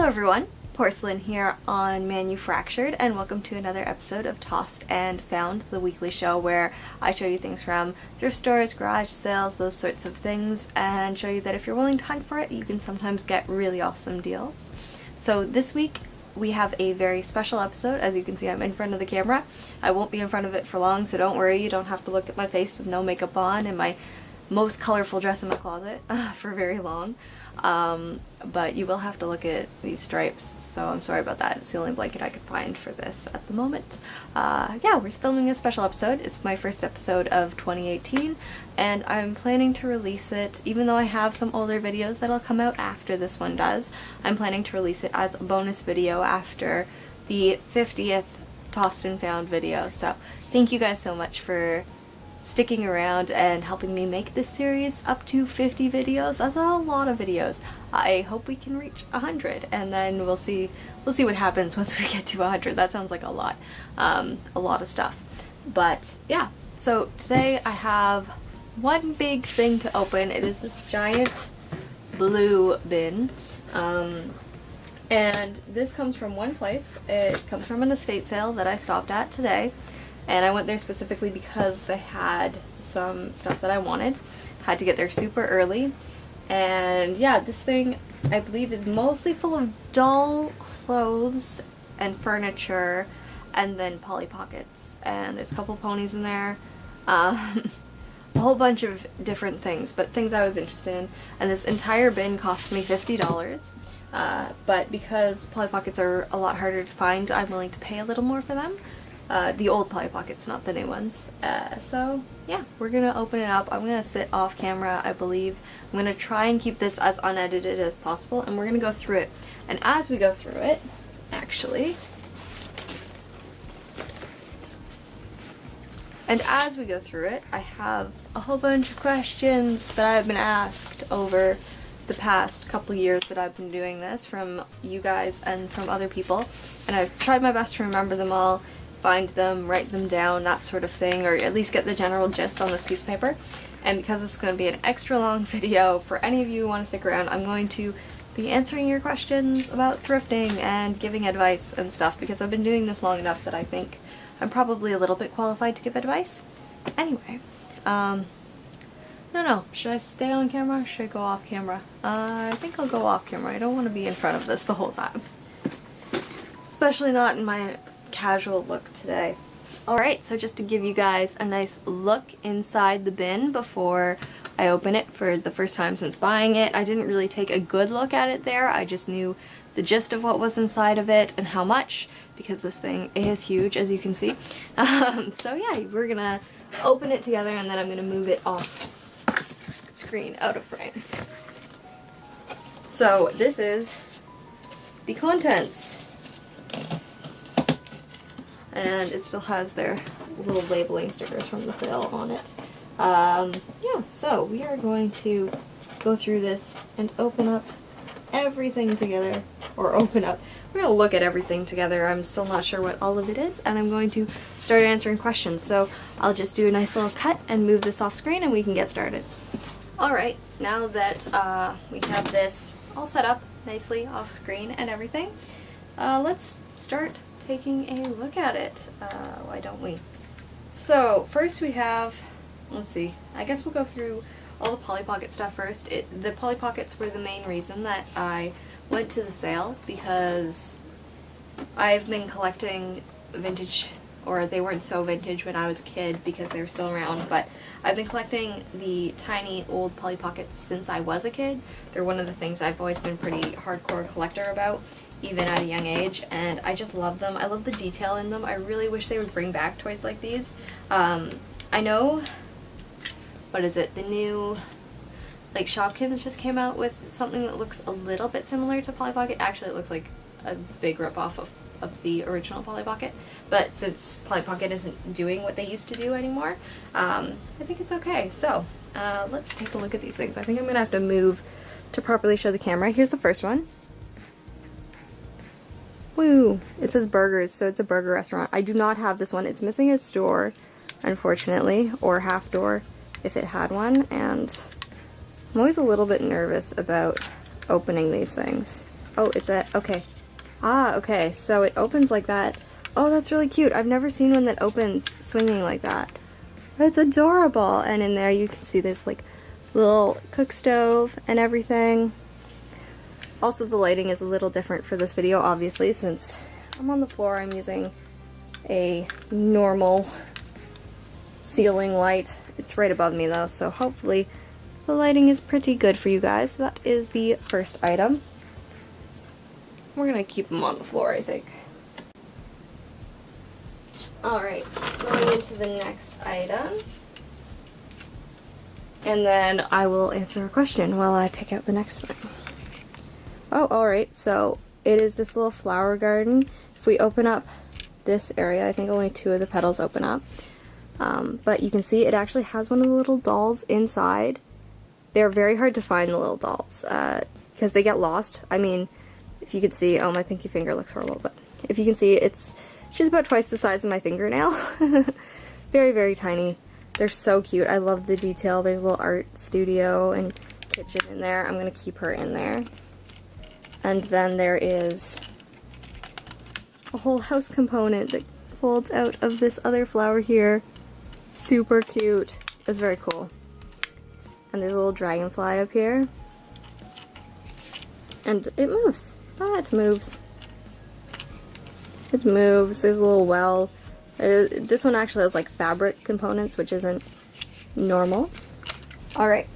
Hello everyone, Porcelain here on Manufactured, and welcome to another episode of Tossed and Found, the weekly show where I show you things from thrift stores, garage sales, those sorts of things, and show you that if you're willing to hunt for it, you can sometimes get really awesome deals. So this week we have a very special episode. As you can see, I'm in front of the camera. I won't be in front of it for long, so don't worry, you don't have to look at my face with no makeup on and my most colorful dress in my closet for very long. But you will have to look at these stripes, so I'm sorry about that. It's the only blanket I could find for this at the moment. Yeah, we're filming a special episode. It's my first episode of 2018, and I'm planning to release it, even though I have some older videos that'll come out after this one does. I'm planning to release it as a bonus video after the 50th Tossed and Found video, so thank you guys so much for sticking around and helping me make this series up to 50 videos. That's a lot of videos. I hope we can reach 100, and then we'll see what happens once we get to 100. That sounds like a lot of stuff. But yeah, so today I have one big thing to open. It is this giant blue bin. And this comes from one place. It comes from an estate sale that I stopped at today. And I went there specifically because they had some stuff that I wanted. Had to get there super early. And yeah, this thing I believe is mostly full of doll clothes and furniture and then Polly Pockets. And there's a couple ponies in there. A whole bunch of different things, but things I was interested in. And this entire bin cost me $50. But because Polly Pockets are a lot harder to find, I'm willing to pay a little more for them. The old Polly Pockets, not the new ones. So yeah, we're gonna open it up. I'm gonna sit off camera, I believe. I'm gonna try and keep this as unedited as possible, and we're gonna go through it. And as we go through it, actually, I have a whole bunch of questions that I've been asked over the past couple years that I've been doing this, from you guys and from other people, and I've tried my best to remember them all, find them, write them down, that sort of thing, or at least get the general gist on this piece of paper. And because this is going to be an extra long video, for any of you who want to stick around, I'm going to be answering your questions about thrifting and giving advice and stuff, because I've been doing this long enough that I think I'm probably a little bit qualified to give advice. Anyway, I don't know, should I stay on camera or should I go off camera? I think I'll go off camera. I don't want to be in front of this the whole time. Especially not in my casual look today. Alright, so just to give you guys a nice look inside the bin before I open it for the first time since buying it. I didn't really take a good look at it there. I just knew the gist of what was inside of it and how much, because this thing is huge, as you can see. So yeah, we're gonna open it together, and then I'm gonna move it off screen, out of frame. So this is the contents. And it still has their little labeling stickers from the sale on it. Yeah, so we are going to go through this and open up everything together. Or open up. We're going to look at everything together. I'm still not sure what all of it is, and I'm going to start answering questions. So I'll just do a nice little cut and move this off screen and we can get started. Alright, now that we have this all set up nicely off screen and everything, let's start taking a look at it. Why don't we? So first we have, let's see, I guess we'll go through all the Polly Pocket stuff first. The Polly Pockets were the main reason that I went to the sale, because I've been collecting vintage, or they weren't so vintage when I was a kid because they were still around, but I've been collecting the tiny old Polly Pockets since I was a kid. They're one of the things I've always been pretty hardcore collector about, even at a young age, and I just love them. I love the detail in them. I really wish they would bring back toys like these. I know, what is it, the new, like, Shopkins just came out with something that looks a little bit similar to Polly Pocket. Actually, it looks like a big ripoff of the original Polly Pocket, but since Polly Pocket isn't doing what they used to do anymore, I think it's okay. So, let's take a look at these things. I think I'm gonna have to move to properly show the camera. Here's the first one. Woo! It says burgers, so it's a burger restaurant. I do not have this one. It's missing a door, unfortunately, or half door if it had one, and I'm always a little bit nervous about opening these things. Oh, it's a, okay. Ah, okay, so it opens like that. Oh, that's really cute. I've never seen one that opens swinging like that. It's adorable. And in there you can see there's like little cook stove and everything. Also, the lighting is a little different for this video, obviously, since I'm on the floor. I'm using a normal ceiling light. It's right above me though, so hopefully the lighting is pretty good for you guys. So that is the first item. We're gonna keep them on the floor, I think. Alright, going into the next item. And then I will answer a question while I pick out the next thing. Oh, alright, so it is this little flower garden. If we open up this area, I think only 2 of the petals open up. But you can see it actually has one of the little dolls inside. They're very hard to find, the little dolls, because they get lost. I mean, if you could see, oh, my pinky finger looks horrible, but if you can see, she's about twice the size of my fingernail. Very, very tiny. They're so cute. I love the detail. There's a little art studio and kitchen in there. I'm going to keep her in there. And then there is a whole house component that folds out of this other flower here. Super cute. It's very cool. And there's a little dragonfly up here. And it moves. Ah, it moves. It moves. There's a little well. This one actually has like fabric components, which isn't normal. Alright.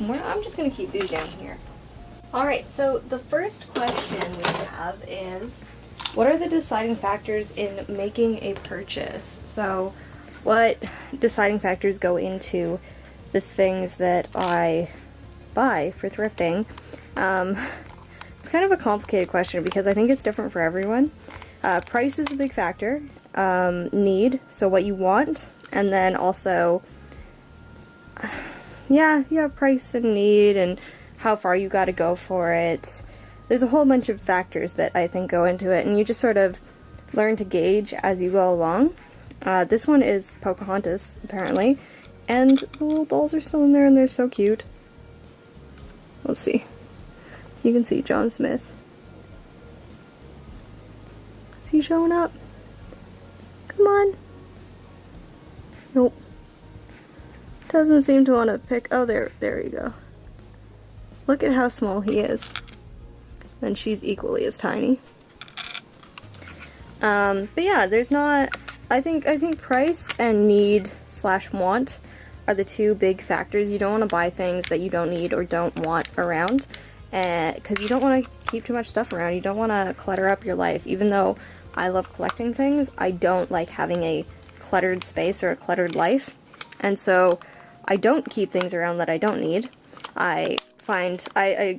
I'm just going to keep these down here. Alright, so the first question we have is, what are the deciding factors in making a purchase? So, what deciding factors go into the things that I buy for thrifting? It's kind of a complicated question because I think it's different for everyone. Price is a big factor. Need, so what you want, and then also, yeah, price and need and how far you gotta go for it. There's a whole bunch of factors that I think go into it, and you just sort of learn to gauge as you go along. This one is Pocahontas, apparently, and the little dolls are still in there and they're so cute. Let's see. You can see John Smith. Is he showing up? Come on. Nope. Doesn't seem to want to pick. Oh, there you go. Look at how small he is. And she's equally as tiny. But yeah, there's not. I think price and need / want are the 2 big factors. You don't want to buy things that you don't need or don't want around, because you don't want to keep too much stuff around. You don't want to clutter up your life. Even though I love collecting things, I don't like having a cluttered space or a cluttered life, and so I don't keep things around that I don't need. I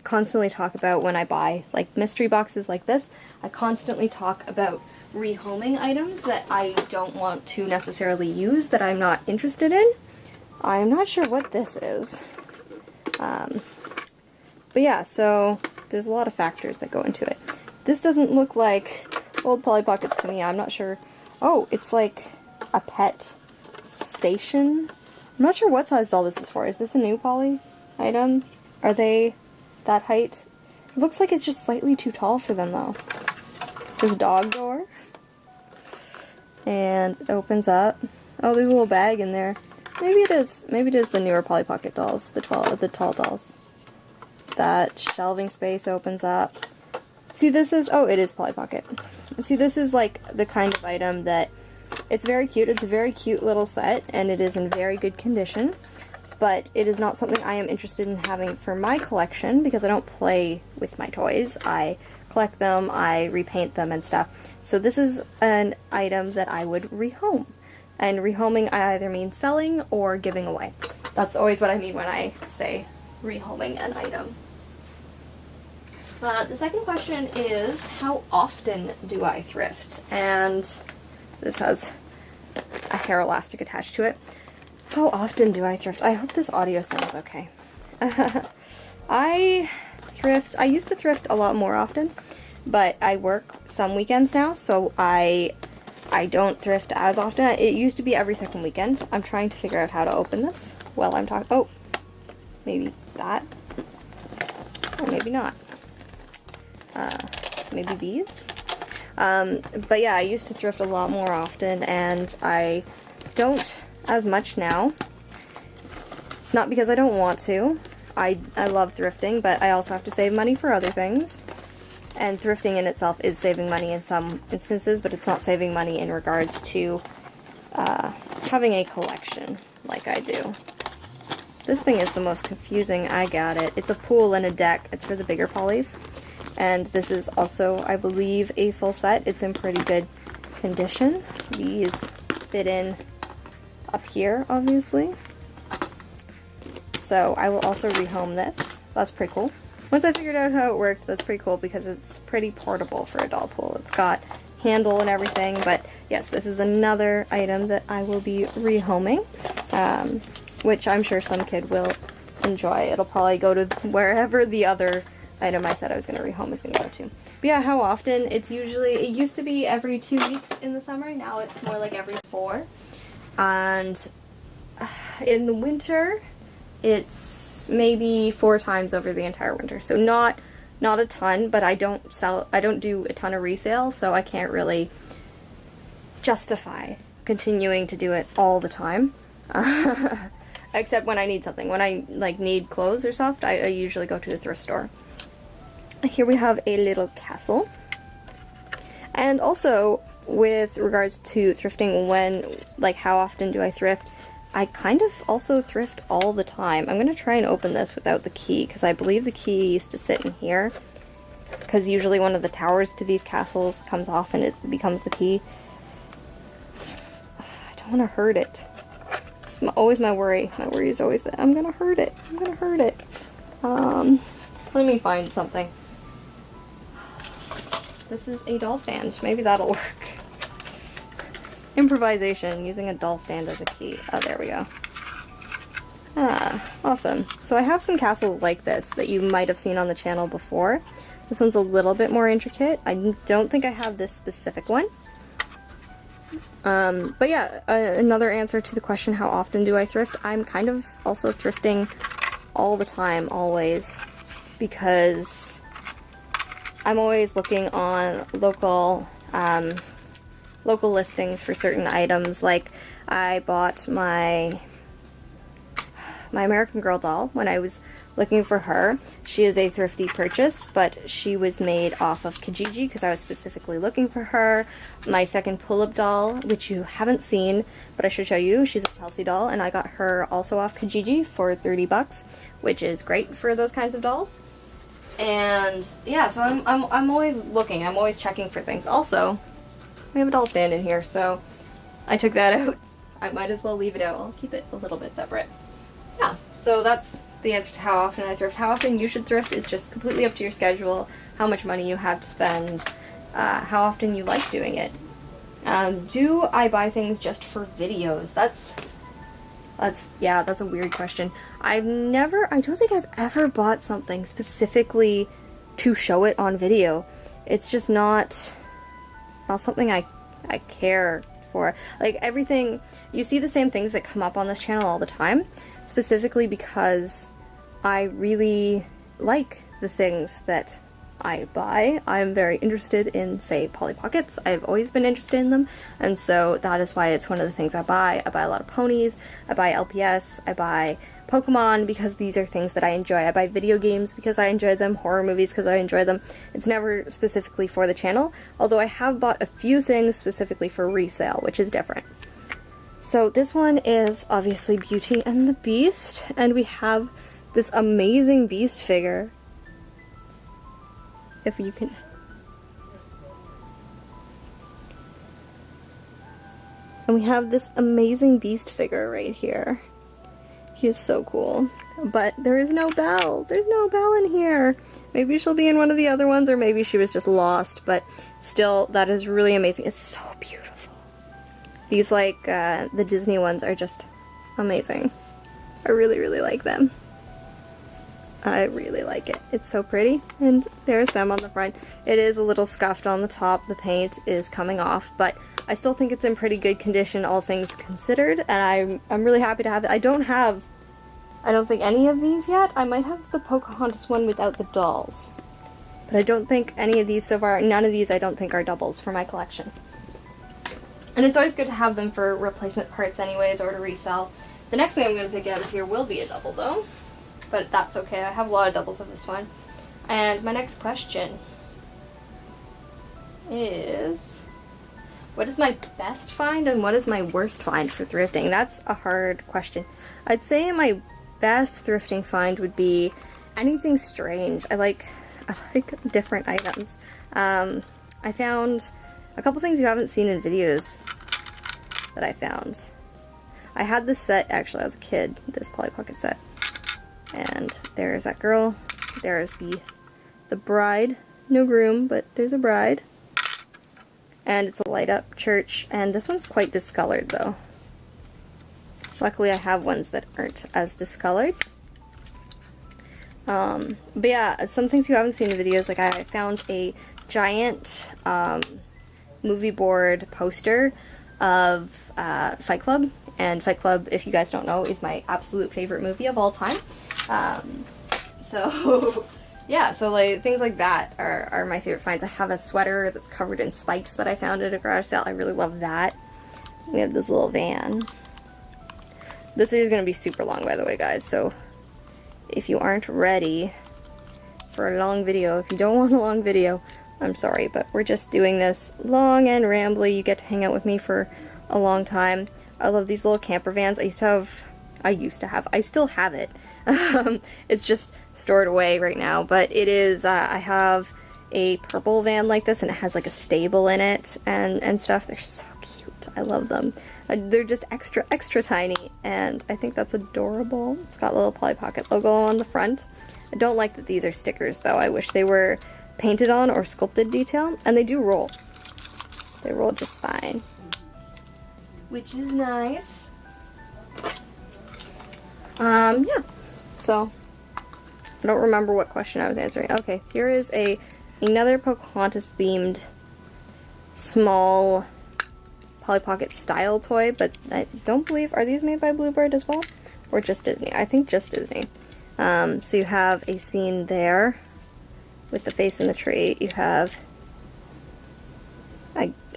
constantly talk about when I buy like mystery boxes like this, I constantly talk about rehoming items that I don't want to necessarily use, that I'm not interested in. I'm not sure what this is. But yeah, so there's a lot of factors that go into it. This doesn't look like old Polly Pockets to me. I'm not sure. Oh, it's like a pet station. I'm not sure what size doll this is for. Is this a new Polly item? Are they that height? It looks like it's just slightly too tall for them though. There's a dog door. And it opens up. Oh, there's a little bag in there. Maybe it is the newer Polly Pocket dolls, the tall dolls. That shelving space opens up. See, this is, oh, it is Polly Pocket. See, this is like the kind of item that, it's very cute. It's a very cute little set, and it is in very good condition. But it is not something I am interested in having for my collection, because I don't play with my toys. I collect them, I repaint them and stuff. So this is an item that I would rehome. And rehoming, I either mean selling or giving away. That's always what I mean when I say rehoming an item. The second question is, how often do I thrift? And this has a hair elastic attached to it. How often do I thrift? I hope this audio sounds okay. I used to thrift a lot more often, but I work some weekends now, so I don't thrift as often. It used to be every second weekend. I'm trying to figure out how to open this while I'm talking. Oh, maybe that, or maybe not. maybe these. But yeah, I used to thrift a lot more often, and I don't as much now. It's not because I don't want to. I love thrifting, but I also have to save money for other things. And thrifting in itself is saving money in some instances, but it's not saving money in regards to having a collection like I do. This thing is the most confusing. I got it. It's a pool and a deck. It's for the bigger polys. And this is also, I believe, a full set. It's in pretty good condition. These fit in up here, obviously. So I will also rehome this. That's pretty cool. Once I figured out how it worked, that's pretty cool because it's pretty portable for a doll pool. It's got handle and everything, but yes, this is another item that I will be rehoming, which I'm sure some kid will enjoy. It'll probably go to wherever the other item I said I was going to rehome is going to go to. But yeah, how often? It used to be every 2 weeks in the summer. Now it's more like every 4. And in the winter, it's maybe 4 times over the entire winter. So not a ton, but I don't do a ton of resale, so I can't really justify continuing to do it all the time. Except when I need something. When I need clothes or stuff, I usually go to the thrift store. Here we have a little castle. And also, with regards to thrifting, how often do I thrift? I kind of also thrift all the time. I'm going to try and open this without the key, because I believe the key used to sit in here. Because usually one of the towers to these castles comes off and it becomes the key. I don't want to hurt it. It's always my worry. My worry is always that I'm going to hurt it. I'm going to hurt it. Let me find something. This is a doll stand. Maybe that'll work. Improvisation, using a doll stand as a key. Oh, there we go. Ah, awesome. So I have some castles like this that you might have seen on the channel before. This one's a little bit more intricate. I don't think I have this specific one. But yeah, another answer to the question, how often do I thrift? I'm kind of also thrifting all the time, always, because I'm always looking on local listings for certain items. Like, I bought my American Girl doll when I was looking for her. She is a thrifty purchase, but she was made off of Kijiji because I was specifically looking for her. My second pull-up doll, which you haven't seen, but I should show you, she's a Chelsea doll, and I got her also off Kijiji for 30 bucks, which is great for those kinds of dolls. And yeah, so I'm always looking, I'm always checking for things. Also, we have a doll stand in here, so I took that out. I might as well leave it out. I'll keep it a little bit separate. Yeah, so that's the answer to how often I thrift. How often you should thrift is just completely up to your schedule, how much money you have to spend, how often you like doing it. Do I buy things just for videos? That's a weird question. I don't think I've ever bought something specifically to show it on video. It's just not something I care for. Like, everything, you see the same things that come up on this channel all the time, specifically because I really like the things that I buy. I'm very interested in, say, Polly Pockets. I've always been interested in them, and so that is why it's one of the things I buy. I buy a lot of ponies, I buy LPS, I buy Pokemon because these are things that I enjoy. I buy video games because I enjoy them, horror movies because I enjoy them. It's never specifically for the channel, although I have bought a few things specifically for resale, which is different. So this one is obviously Beauty and the Beast, and we have this amazing Beast figure. If you can... And we have this amazing Beast figure right here. He is so cool. But there is no Belle. There's no Belle in here. Maybe she'll be in one of the other ones, or maybe she was just lost, but still, that is really amazing. It's so beautiful. These, the Disney ones are just amazing. I really, really like them. I really like it. It's so pretty. And there's them on the front. It is a little scuffed on the top. The paint is coming off, but I still think it's in pretty good condition, all things considered, and I'm really happy to have it. I don't think any of these yet. I might have the Pocahontas one without the dolls. But I don't think any of these so far, none of these I don't think are doubles for my collection. And it's always good to have them for replacement parts anyways, or to resell. The next thing I'm going to pick out of here will be a double though, but that's okay. I have a lot of doubles of this one. And my next question is, what is my best find and what is my worst find for thrifting? That's a hard question. I'd say my best thrifting find would be anything strange. I like different items. I found a couple things you haven't seen in videos that I found. I had this set actually as a kid, this Polly Pocket set. And there's that girl. There's the bride. No groom, but there's a bride. And it's a light up church. And this one's quite discolored though. Luckily I have ones that aren't as discolored. But yeah, some things you haven't seen in videos, like I found a giant movie board poster of Fight Club. And Fight Club, if you guys don't know, is my absolute favorite movie of all time. So yeah, so like things like that are my favorite finds. I have a sweater that's covered in spikes that I found at a garage sale. I really love that. We have this little van. This video is going to be super long, by the way, guys, so if you aren't ready for a long video, if you don't want a long video, I'm sorry, but we're just doing this long and rambly. You get to hang out with me for a long time. I love these little camper vans. I still have it. It's just stored away right now, but it is, I have a purple van like this, and it has like a stable in it and stuff. They're so cute. I love them. They're just extra tiny, and I think that's adorable. It's got a little Polly Pocket logo on the front. I don't like that these are stickers though. I wish they were painted on or sculpted detail, and they do roll. They roll just fine, which is nice. Yeah, so I don't remember what question I was answering. Okay, here is another Pocahontas themed small Polly Pocket style toy, but I don't believe, are these made by Bluebird as well? Or just Disney? I think just Disney. So you have a scene there with the face in the tree. You have,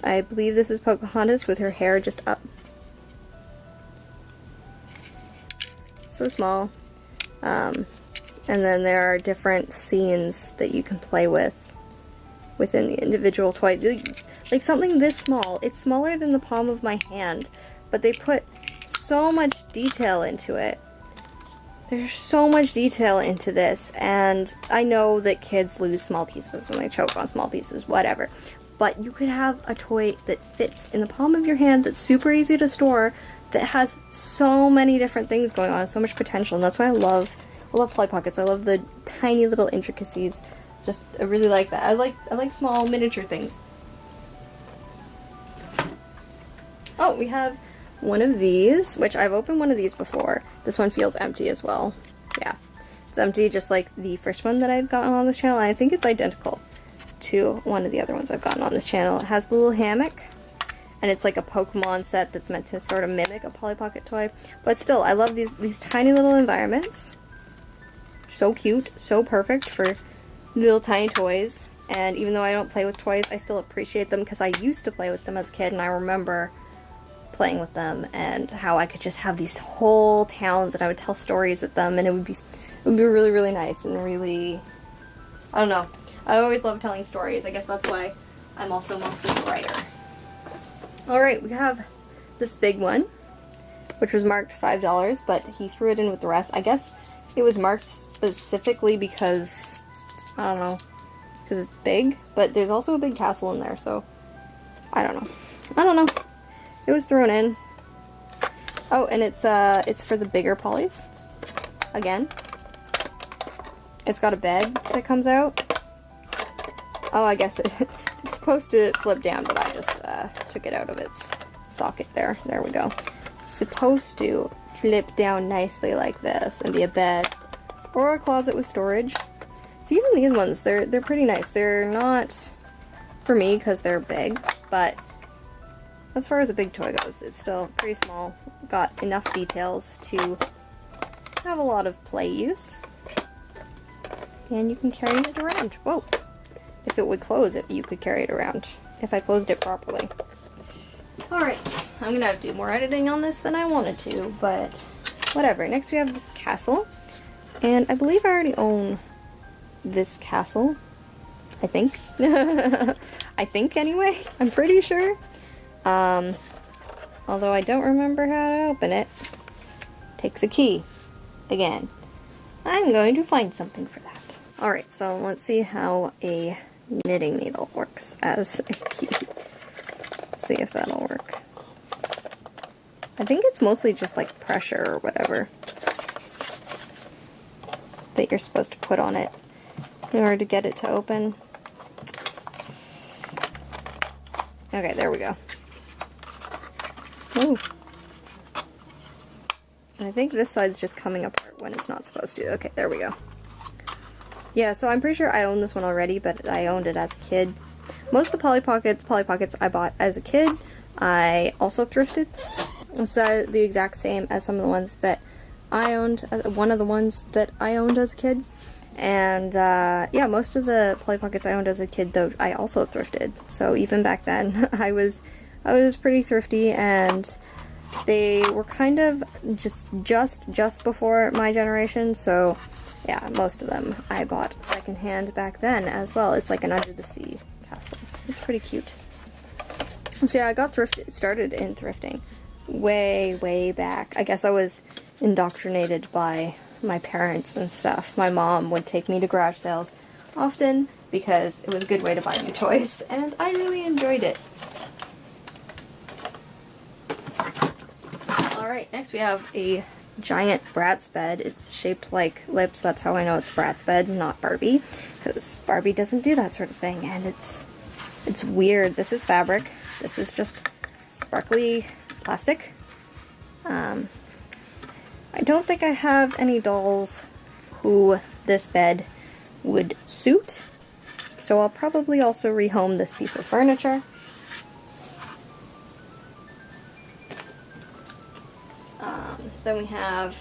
I believe this is Pocahontas with her hair just up. So small. And then there are different scenes that you can play with within the individual toy. Like something this small, it's smaller than the palm of my hand, but they put so much detail into it. There's so much detail into this, and I know that kids lose small pieces and they choke on small pieces, whatever. But you could have a toy that fits in the palm of your hand that's super easy to store, that has so many different things going on, so much potential, and that's why I love Polly Pockets. I love the tiny little intricacies. Just, I really like that. I like small miniature things. Oh, we have one of these, which I've opened one of these before. This one feels empty as well. Yeah, it's empty just like the first one that I've gotten on this channel, and I think it's identical to one of the other ones I've gotten on this channel. It has the little hammock, and it's like a Pokemon set that's meant to sort of mimic a Polly Pocket toy. But still, I love these tiny little environments. So cute, so perfect for little tiny toys. And even though I don't play with toys, I still appreciate them because I used to play with them as a kid, and I remember playing with them and how I could just have these whole towns and I would tell stories with them, and it would be really, really nice and really, I don't know. I always love telling stories. I guess that's why I'm also mostly a writer. Alright, we have this big one, which was marked $5, but he threw it in with the rest. I guess it was marked specifically because, I don't know, because it's big, but there's also a big castle in there, so I don't know. It was thrown in. Oh, and it's for the bigger Pollys. Again. It's got a bed that comes out. Oh, I guess it's supposed to flip down, but I just took it out of its socket there. There we go. It's supposed to flip down nicely like this and be a bed or a closet with storage. So even these ones, they're pretty nice. They're not for me because they're big, but as far as a big toy goes, it's still pretty small. Got enough details to have a lot of play use. And you can carry it around. Whoa, if it would close, you could carry it around if I closed it properly. Alright, I'm gonna have to do more editing on this than I wanted to, but whatever. Next we have this castle, and I believe I already own this castle. I think. I think anyway. I'm pretty sure. Although I don't remember how to open it. Takes a key. Again. I'm going to find something for that. Alright, so let's see how a knitting needle works as a key. Let's see if that'll work. I think it's mostly just like pressure or whatever that you're supposed to put on it in order to get it to open. Okay, there we go. Ooh. And I think this side's just coming apart when it's not supposed to. Okay, there we go. Yeah, so I'm pretty sure I own this one already, but I owned it as a kid. Most of the Polly Pockets I bought as a kid, I also thrifted. So the exact same as some of the ones that I owned, one of the ones that I owned as a kid. And yeah, most of the Polly Pockets I owned as a kid, though, I also thrifted. So even back then, I was pretty thrifty, and they were kind of just before my generation. So yeah, most of them I bought secondhand back then as well. It's like an under the sea castle. It's pretty cute. So yeah, I got started in thrifting way back. I guess I was indoctrinated by my parents and stuff. My mom would take me to garage sales often because it was a good way to buy new toys, and I really enjoyed it. Alright, next we have a giant Bratz bed. It's shaped like lips. That's how I know it's Bratz bed, not Barbie, because Barbie doesn't do that sort of thing, and it's weird. This is fabric. This is just sparkly plastic. I don't think I have any dolls who this bed would suit, so I'll probably also rehome this piece of furniture. Then we have,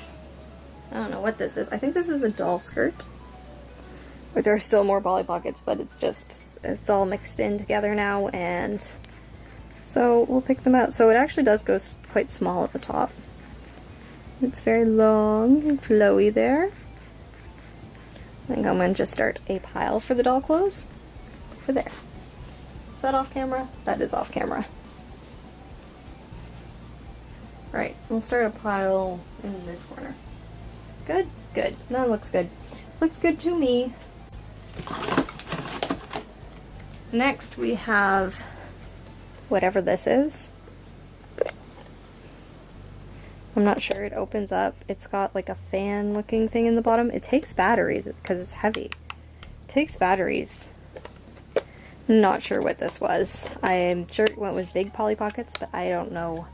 I don't know what this is. I think this is a doll skirt. Or there are still more Polly Pockets, but it's all mixed in together now, and so we'll pick them out. So it actually does go quite small at the top. It's very long and flowy there. I think I'm going to just start a pile for the doll clothes. For there. Is that off camera? That is off camera. Right, we'll start a pile in this corner. Good? Good. That looks good. Looks good to me. Next we have whatever this is. I'm not sure. It opens up. It's got like a fan looking thing in the bottom. It takes batteries because it's heavy. It takes batteries. Not sure what this was. I'm sure it went with big Polly Pockets, but I don't know.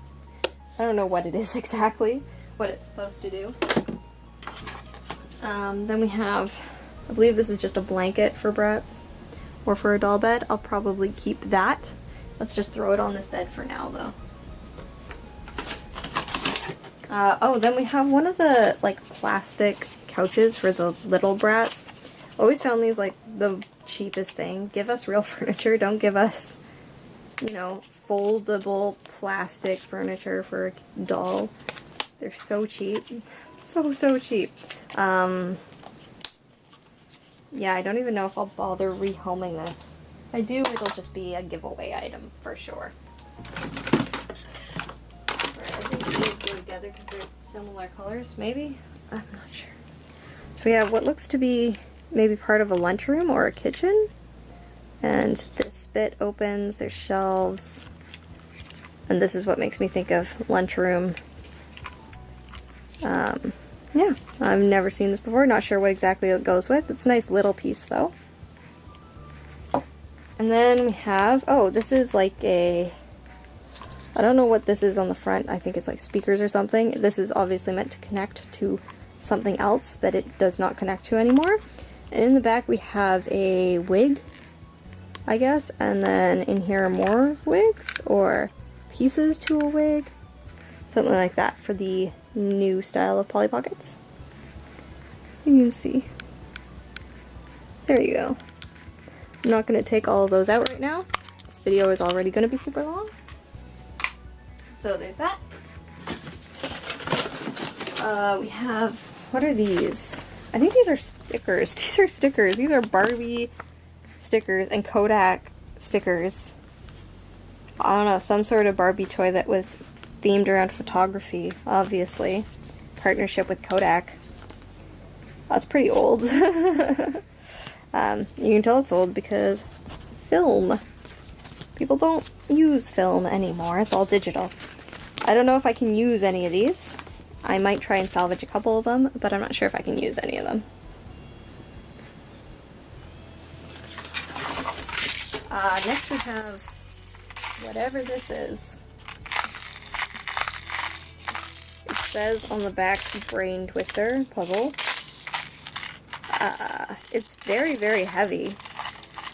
I don't know what it is exactly, what it's supposed to do. Then we have, I believe this is just a blanket for Brats, or for a doll bed. I'll probably keep that. Let's just throw it on this bed for now, though. Oh, then we have one of the, like, plastic couches for the little Brats. Always found these, like, the cheapest thing. Give us real furniture, don't give us, you know, foldable plastic furniture for a doll. They're so cheap. So cheap. Yeah, I don't even know if I'll bother rehoming this. If I do, it'll just be a giveaway item for sure. Right, I think these go together because they're similar colors, maybe? I'm not sure. So we have what looks to be maybe part of a lunchroom or a kitchen. And this bit opens, there's shelves. And this is what makes me think of lunchroom. Yeah, I've never seen this before. Not sure what exactly it goes with. It's a nice little piece, though. And then we have, oh, this is like a, I don't know what this is on the front. I think it's like speakers or something. This is obviously meant to connect to something else that it does not connect to anymore. And in the back we have a wig, I guess. And then in here are more wigs, or pieces to a wig, something like that for the new style of Polly Pockets. You can see. There you go. I'm not going to take all of those out right now. This video is already going to be super long. So there's that. We have, what are these? I think these are stickers. These are stickers. These are Barbie stickers and Kodak stickers. I don't know, some sort of Barbie toy that was themed around photography, obviously. Partnership with Kodak. That's pretty old. You can tell it's old because film. People don't use film anymore. It's all digital. I don't know if I can use any of these. I might try and salvage a couple of them, but I'm not sure if I can use any of them. Next we have whatever this is. It says on the back, Brain Twister puzzle. It's very, very heavy.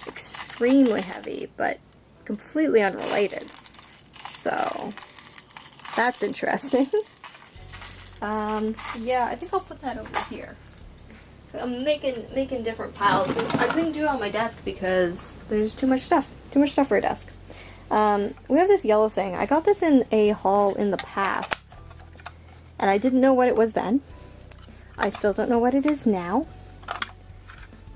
Extremely heavy, but completely unrelated. So, that's interesting. Yeah, I think I'll put that over here. I'm making different piles. I couldn't do it on my desk because there's too much stuff. Too much stuff for a desk. We have this yellow thing. I got this in a haul in the past, and I didn't know what it was then. I still don't know what it is now.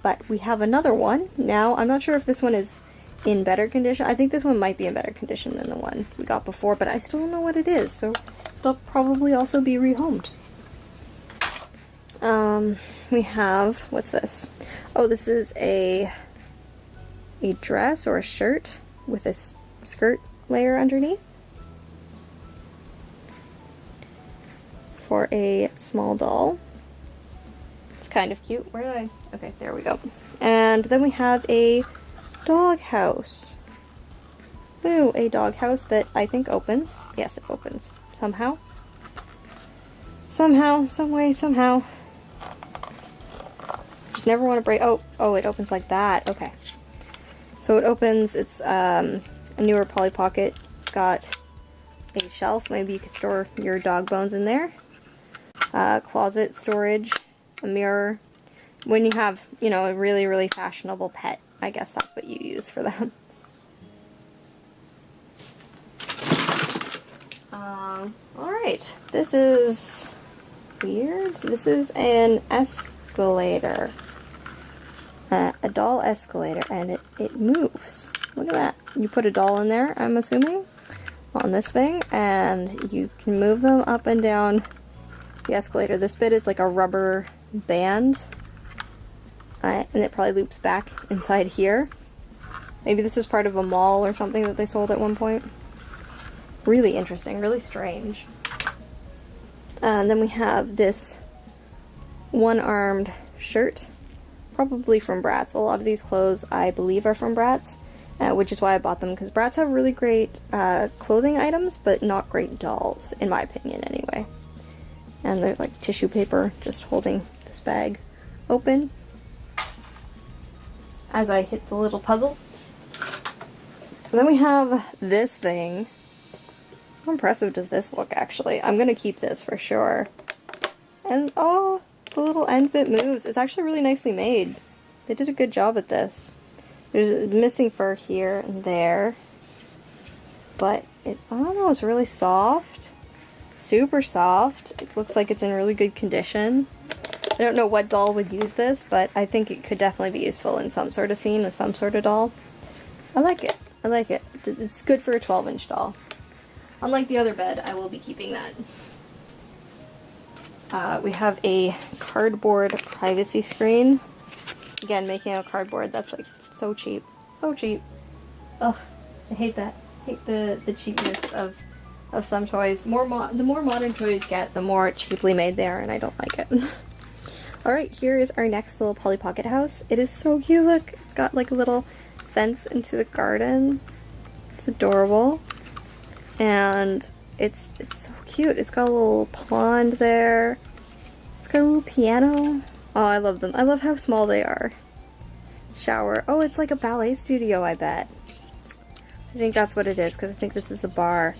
But we have another one now. I'm not sure if this one is in better condition. I think this one might be in better condition than the one we got before, but I still don't know what it is, so it'll probably also be rehomed. We have, what's this? Oh, this is a dress or a shirt with a skirt layer underneath for a small doll. It's kind of cute. Where did I? Okay, there we go. And then we have a dog house. Ooh, a dog house that I think opens. Yes, it opens. Somehow. Somehow, some way, somehow. Just never want to break. Oh, it opens like that. Okay. So it opens. It's a newer Polly Pocket. It's got a shelf. Maybe you could store your dog bones in there. Closet storage. A mirror. When you have, you know, a really, really fashionable pet, I guess that's what you use for them. Alright. This is weird. This is an escalator. A doll escalator, and it moves. Look at that. You put a doll in there, I'm assuming, on this thing, and you can move them up and down the escalator. This bit is like a rubber band, and it probably loops back inside here. Maybe this was part of a mall or something that they sold at one point. Really interesting, really strange. And then we have this one-armed shirt, probably from Bratz. A lot of these clothes, I believe, are from Bratz, which is why I bought them, because Bratz have really great clothing items, but not great dolls, in my opinion, anyway. And there's like tissue paper just holding this bag open as I hit the little puzzle. And then we have this thing. How impressive does this look, actually? I'm gonna keep this for sure. And oh, the little end bit moves. It's actually really nicely made. They did a good job at this. There's missing fur here and there, but I don't know, it's really soft. Super soft. It looks like it's in really good condition. I don't know what doll would use this, but I think it could definitely be useful in some sort of scene with some sort of doll. I like it. I like it. It's good for a 12-inch doll. Unlike the other bed, I will be keeping that. We have a cardboard privacy screen. Again, making out cardboard, that's like so cheap. So cheap. Ugh, I hate that. I hate the cheapness of some toys. The more modern toys get, the more cheaply made they are, and I don't like it. Alright, here is our next little Polly Pocket house. It is so cute, look. It's got like a little fence into the garden. It's adorable. And it's so cute. It's got a little pond there. It's got a little piano. Oh, I love them. I love how small they are. Shower. Oh, it's like a ballet studio, I bet. I think that's what it is, because I think this is the bar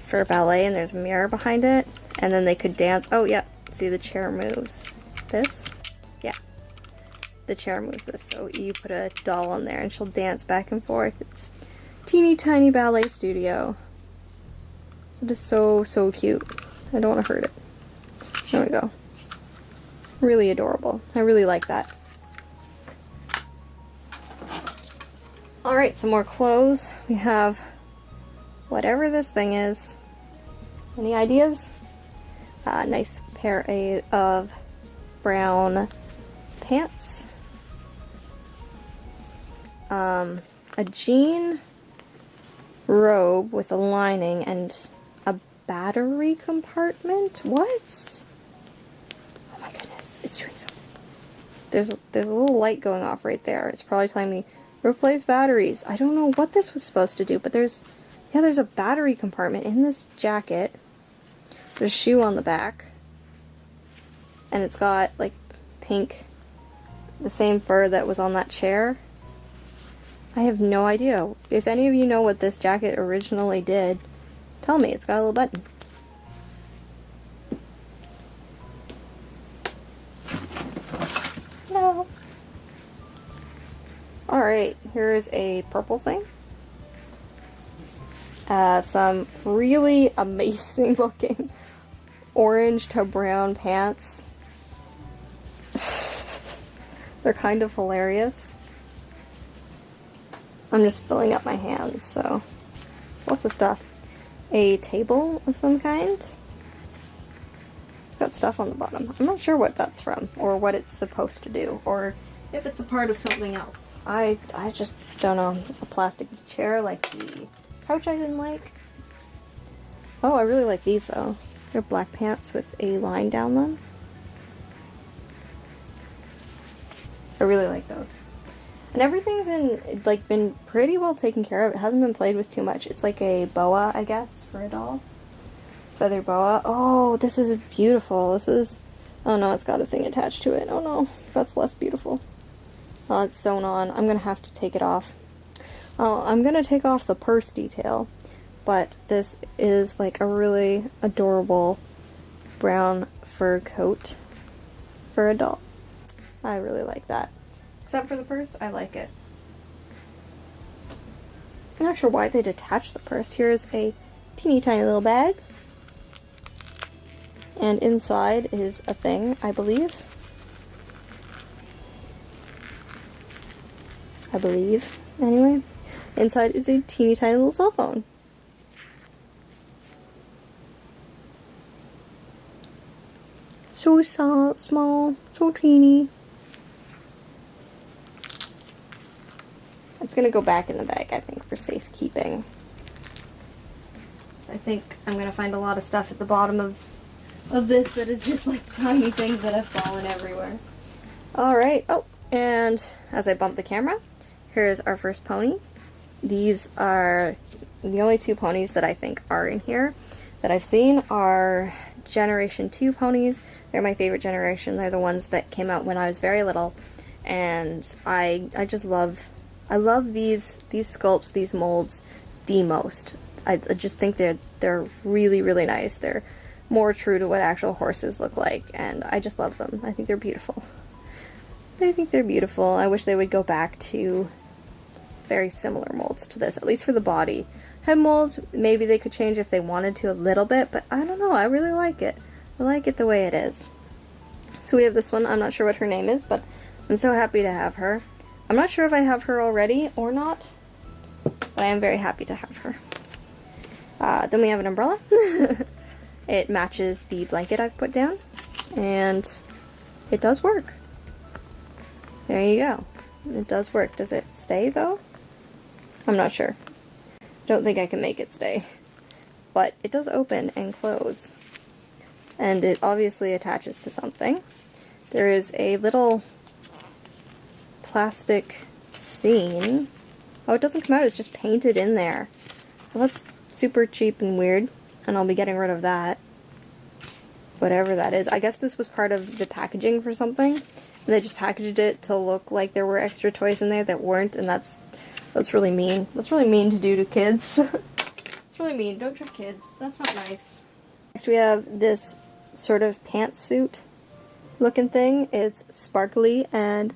for ballet, and there's a mirror behind it. And then they could dance. Oh, yeah. See, the chair moves. This? Yeah. the chair moves this, so you put a doll on there and she'll dance back and forth. It's teeny tiny ballet studio. It is so, so cute. I don't want to hurt it. There we go. Really adorable. I really like that. Alright, some more clothes. We have whatever this thing is. Any ideas? Nice pair of brown pants. A jean robe with a lining and a battery compartment? What? Oh my goodness, it's doing something. There's a little light going off right there. It's probably telling me replace batteries. I don't know what this was supposed to do, but there's a battery compartment in this jacket. There's a shoe on the back. And it's got like pink, the same fur that was on that chair. I have no idea. If any of you know what this jacket originally did, tell me. It's got a little button. No. Alright, here's a purple thing. Some really amazing looking orange to brown pants. They're kind of hilarious. I'm just filling up my hands, so it's lots of stuff. A table of some kind. It's got stuff on the bottom. I'm not sure what that's from, or what it's supposed to do, or if it's a part of something else. I just don't know. A plastic chair like the couch I didn't like. Oh, I really like these though. They're black pants with a line down them. I really like those. And everything's been pretty well taken care of. It hasn't been played with too much. It's like a boa, I guess, for a doll. Feather boa. Oh, this is beautiful. This is... Oh no, it's got a thing attached to it. Oh no, that's less beautiful. Oh, it's sewn on. I'm gonna have to take it off. I'm gonna take off the purse detail, but this is like a really adorable brown fur coat for a doll. I really like that. Except for the purse, I like it. I'm not sure why they detached the purse. Here's a teeny tiny little bag. And inside is a thing, I believe. Anyway. Inside is a teeny tiny little cell phone. So small, so teeny. It's gonna go back in the bag, I think, for safekeeping. So I think I'm gonna find a lot of stuff at the bottom of this that is just like tiny things that have fallen everywhere. Alright, oh, and as I bump the camera, here's our first pony. These are the only two ponies that I think are in here that I've seen are Generation 2 ponies. They're my favorite generation. They're the ones that came out when I was very little, and I just love these sculpts, these molds the most. I just think they're really, really nice. They're more true to what actual horses look like, and I just love them. I think they're beautiful. I wish they would go back to very similar molds to this, at least for the body. Head molds, maybe they could change if they wanted to a little bit, but I don't know, I really like it. I like it the way it is. So we have this one. I'm not sure what her name is, but I'm so happy to have her. I'm not sure if I have her already or not, but I am very happy to have her. Then we have an umbrella. It matches the blanket I've put down, and it does work. There you go. It does work. Does it stay, though? I'm not sure. Don't think I can make it stay. But it does open and close. And it obviously attaches to something. There is a little plastic scene. Oh, it doesn't come out. It's just painted in there. Well, that's super cheap and weird. And I'll be getting rid of that. Whatever that is. I guess this was part of the packaging for something. And they just packaged it to look like there were extra toys in there that weren't, and that's really mean. That's really mean to do to kids. It's really mean. Don't trick kids. That's not nice. Next we have this sort of pantsuit looking thing. It's sparkly and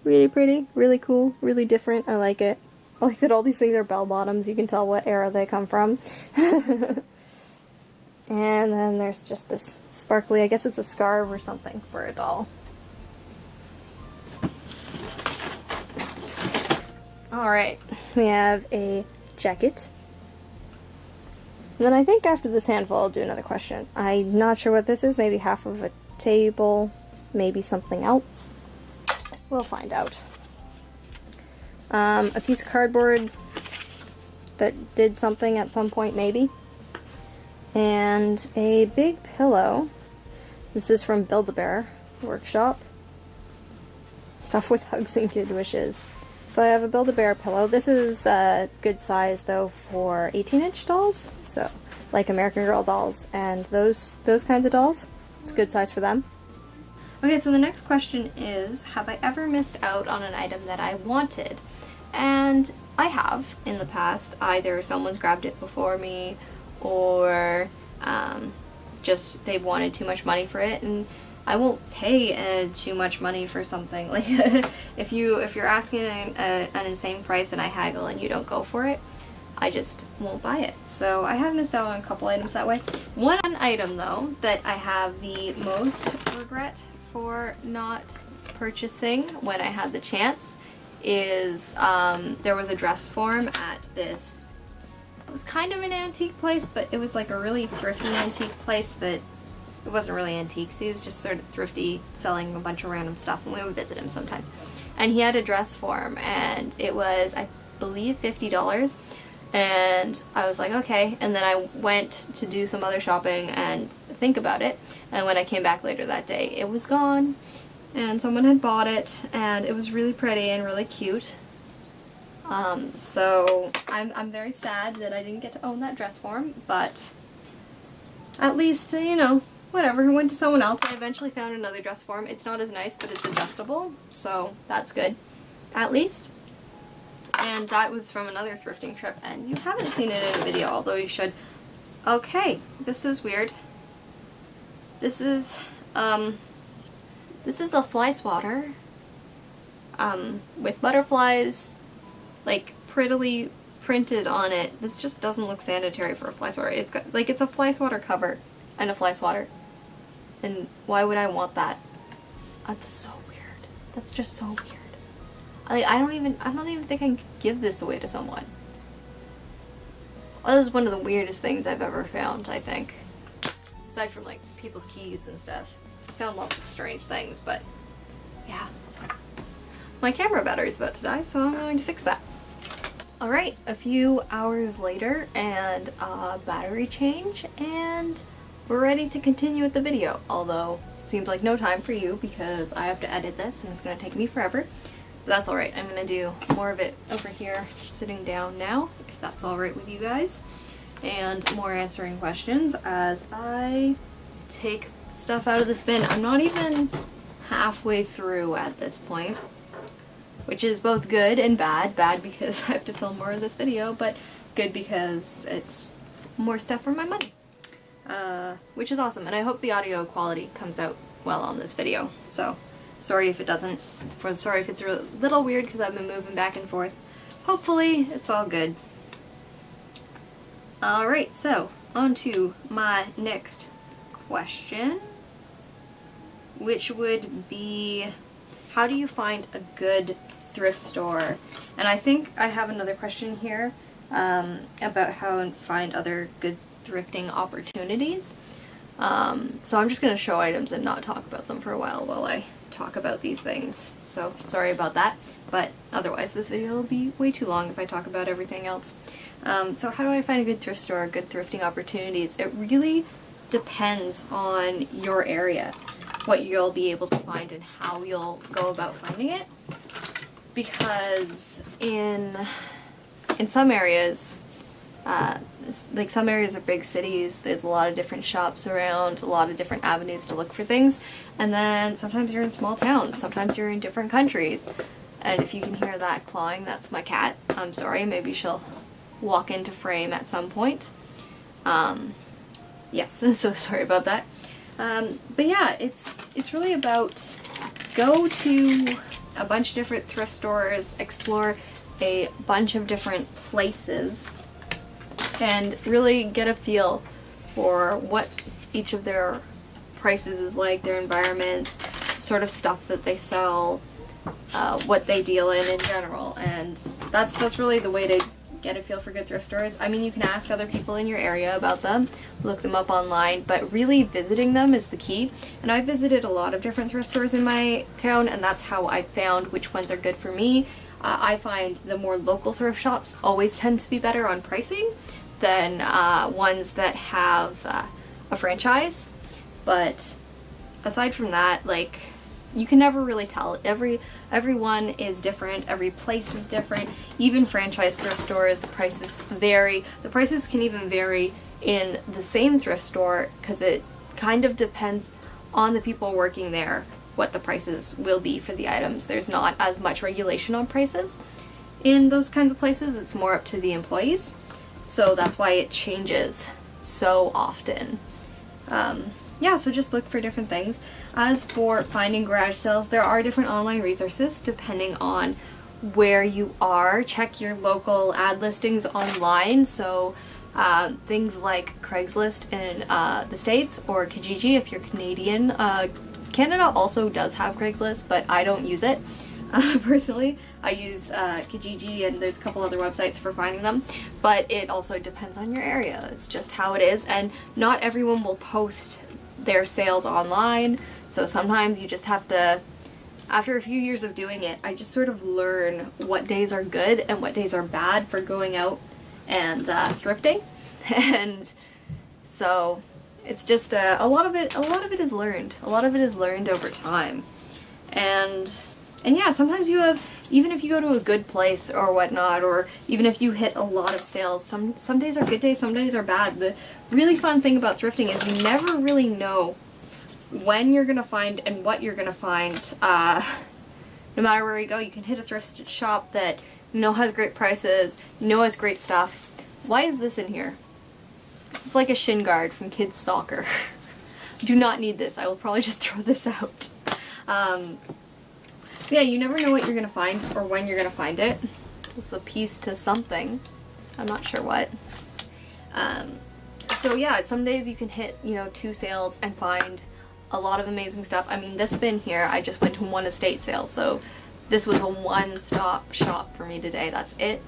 Really pretty, really cool, really different. I like it. I like that all these things are bell bottoms. You can tell what era they come from. And then there's just this sparkly, I guess it's a scarf or something for a doll. Alright, we have a jacket. And then I think after this handful I'll do another question. I'm not sure what this is, maybe half of a table, maybe something else. We'll find out. A piece of cardboard that did something at some point, maybe. And a big pillow. This is from Build-A-Bear Workshop. Stuff with hugs and good wishes. So I have a Build-A-Bear pillow. This is a good size though for 18-inch dolls. So like American Girl dolls and those kinds of dolls. It's a good size for them. Okay, so the next question is, have I ever missed out on an item that I wanted? And I have in the past. Either someone's grabbed it before me, or just they've wanted too much money for it, and I won't pay too much money for something. Like if you're asking an insane price and I haggle and you don't go for it, I just won't buy it. So I have missed out on a couple items that way. One item though that I have the most regret for not purchasing when I had the chance is there was a dress form at this. It was kind of an antique place, but it was like a really thrifty antique place that it wasn't really antiques. He was just sort of thrifty, selling a bunch of random stuff, and we would visit him sometimes. And he had a dress form, and it was, I believe, $50. And I was like, okay. And then I went to do some other shopping and think about it. And when I came back later that day, it was gone. And someone had bought it, and it was really pretty and really cute. So I'm very sad that I didn't get to own that dress form, but at least, you know, whatever. It went to someone else. I eventually found another dress form. It's not as nice, but it's adjustable, so that's good, at least. And that was from another thrifting trip, and you haven't seen it in a video, although you should. Okay, this is weird. This is a fly swatter, with butterflies, like, prettily printed on it. This just doesn't look sanitary for a fly swatter. It's got, like, it's a fly swatter cover and a fly swatter. And why would I want that? That's so weird. That's just so weird. Like, I don't even think I can give this away to someone. Well, this is one of the weirdest things I've ever found, I think. Aside from, like, people's keys and stuff. I found lots of strange things, but yeah. My camera battery's about to die, so I'm going to fix that. Alright, a few hours later, and a battery change, and we're ready to continue with the video. Although, it seems like no time for you because I have to edit this and it's going to take me forever. But that's alright, I'm going to do more of it over here, sitting down now, if that's alright with you guys. And more answering questions as I take stuff out of this bin. I'm not even halfway through at this point, which is both good and bad. Bad because I have to film more of this video, but good because it's more stuff for my money. Which is awesome, and I hope the audio quality comes out well on this video. So, sorry if it doesn't. Sorry if it's a little weird because I've been moving back and forth. Hopefully, it's all good. Alright, so, on to my next question, which would be, how do you find a good thrift store? And I think I have another question here about how to find other good thrifting opportunities. So I'm just going to show items and not talk about them for a while I talk about these things. So sorry about that, but otherwise this video will be way too long if I talk about everything else. So how do I find a good thrift store, good thrifting opportunities? It really depends on your area, what you'll be able to find and how you'll go about finding it. Because in some areas, like some areas of big cities, there's a lot of different shops around, a lot of different avenues to look for things, and then sometimes you're in small towns, sometimes you're in different countries. And if you can hear that clawing, that's my cat. I'm sorry, maybe she'll walk into frame at some point. Yes, so sorry about that. But yeah, it's really about go to a bunch of different thrift stores, explore a bunch of different places, and really get a feel for what each of their prices is like, their environments, sort of stuff that they sell, what they deal in general. And that's really the way to get a feel for good thrift stores. I mean, you can ask other people in your area about them, look them up online, but really visiting them is the key. And I visited a lot of different thrift stores in my town, and that's how I found which ones are good for me. I find the more local thrift shops always tend to be better on pricing than ones that have a franchise. But aside from that, like, you can never really tell. Everyone is different, every place is different. Even franchise thrift stores, the prices vary. The prices can even vary in the same thrift store because it kind of depends on the people working there what the prices will be for the items. There's not as much regulation on prices in those kinds of places. It's more up to the employees. So that's why it changes so often. Yeah, so just look for different things. As for finding garage sales, there are different online resources depending on where you are. Check your local ad listings online. So things like Craigslist in the States, or Kijiji if you're Canadian. Canada also does have Craigslist, but I don't use it. Personally, I use Kijiji, and there's a couple other websites for finding them, but it also depends on your area. It's just how it is, and not everyone will post their sales online, so sometimes you just have to, after a few years of doing it, I just sort of learn what days are good and what days are bad for going out and thrifting. And so it's just a lot of it is learned. A lot of it is learned over time. And yeah, sometimes you have, even if you go to a good place or whatnot, or even if you hit a lot of sales, some days are good days, some days are bad. The really fun thing about thrifting is you never really know when you're gonna find and what you're gonna find. No matter where you go, you can hit a thrift shop that you know has great prices, you know has great stuff. Why is this in here? This is like a shin guard from kids soccer. Do not need this. I will probably just throw this out. Yeah, you never know what you're gonna find or when you're gonna find it. This is a piece to something. I'm not sure what. So yeah, some days you can hit, 2 sales and find a lot of amazing stuff. I mean, this bin here, I just went to one estate sale, so this was a one-stop shop for me today. That's it.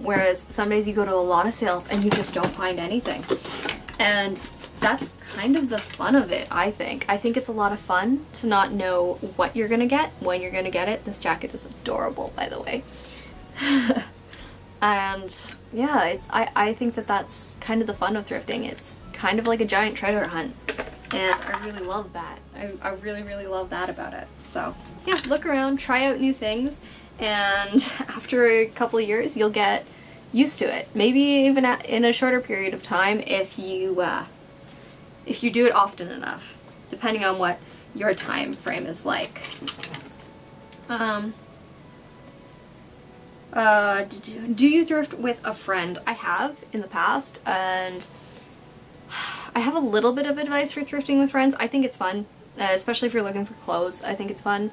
Whereas some days you go to a lot of sales and you just don't find anything. And that's kind of the fun of it, I think. I think it's a lot of fun to not know what you're gonna get, when you're gonna get it. This jacket is adorable, by the way. And yeah, I think that's kind of the fun of thrifting. It's kind of like a giant treasure hunt. And I really love that. I really, really love that about it. So yeah, look around, try out new things, and after a couple of years, you'll get used to it. Maybe even in a shorter period of time if you do it often enough, depending on what your time frame is like. Do you thrift with a friend? I have in the past, and I have a little bit of advice for thrifting with friends. I think it's fun, especially if you're looking for clothes. I think it's fun.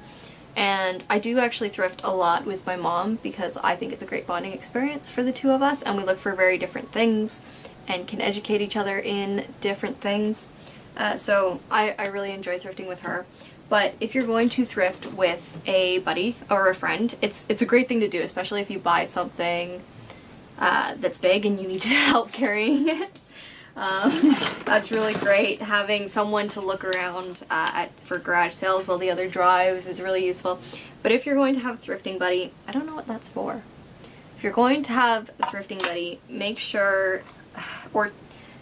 And I do actually thrift a lot with my mom because I think it's a great bonding experience for the two of us, and we look for very different things and can educate each other in different things. So I really enjoy thrifting with her. But if you're going to thrift with a buddy or a friend, it's a great thing to do, especially if you buy something that's big and you need help carrying it. That's really great. Having someone to look around for garage sales while the other drives is really useful. But if you're going to have a thrifting buddy, I don't know what that's for. If you're going to have a thrifting buddy, make sure, or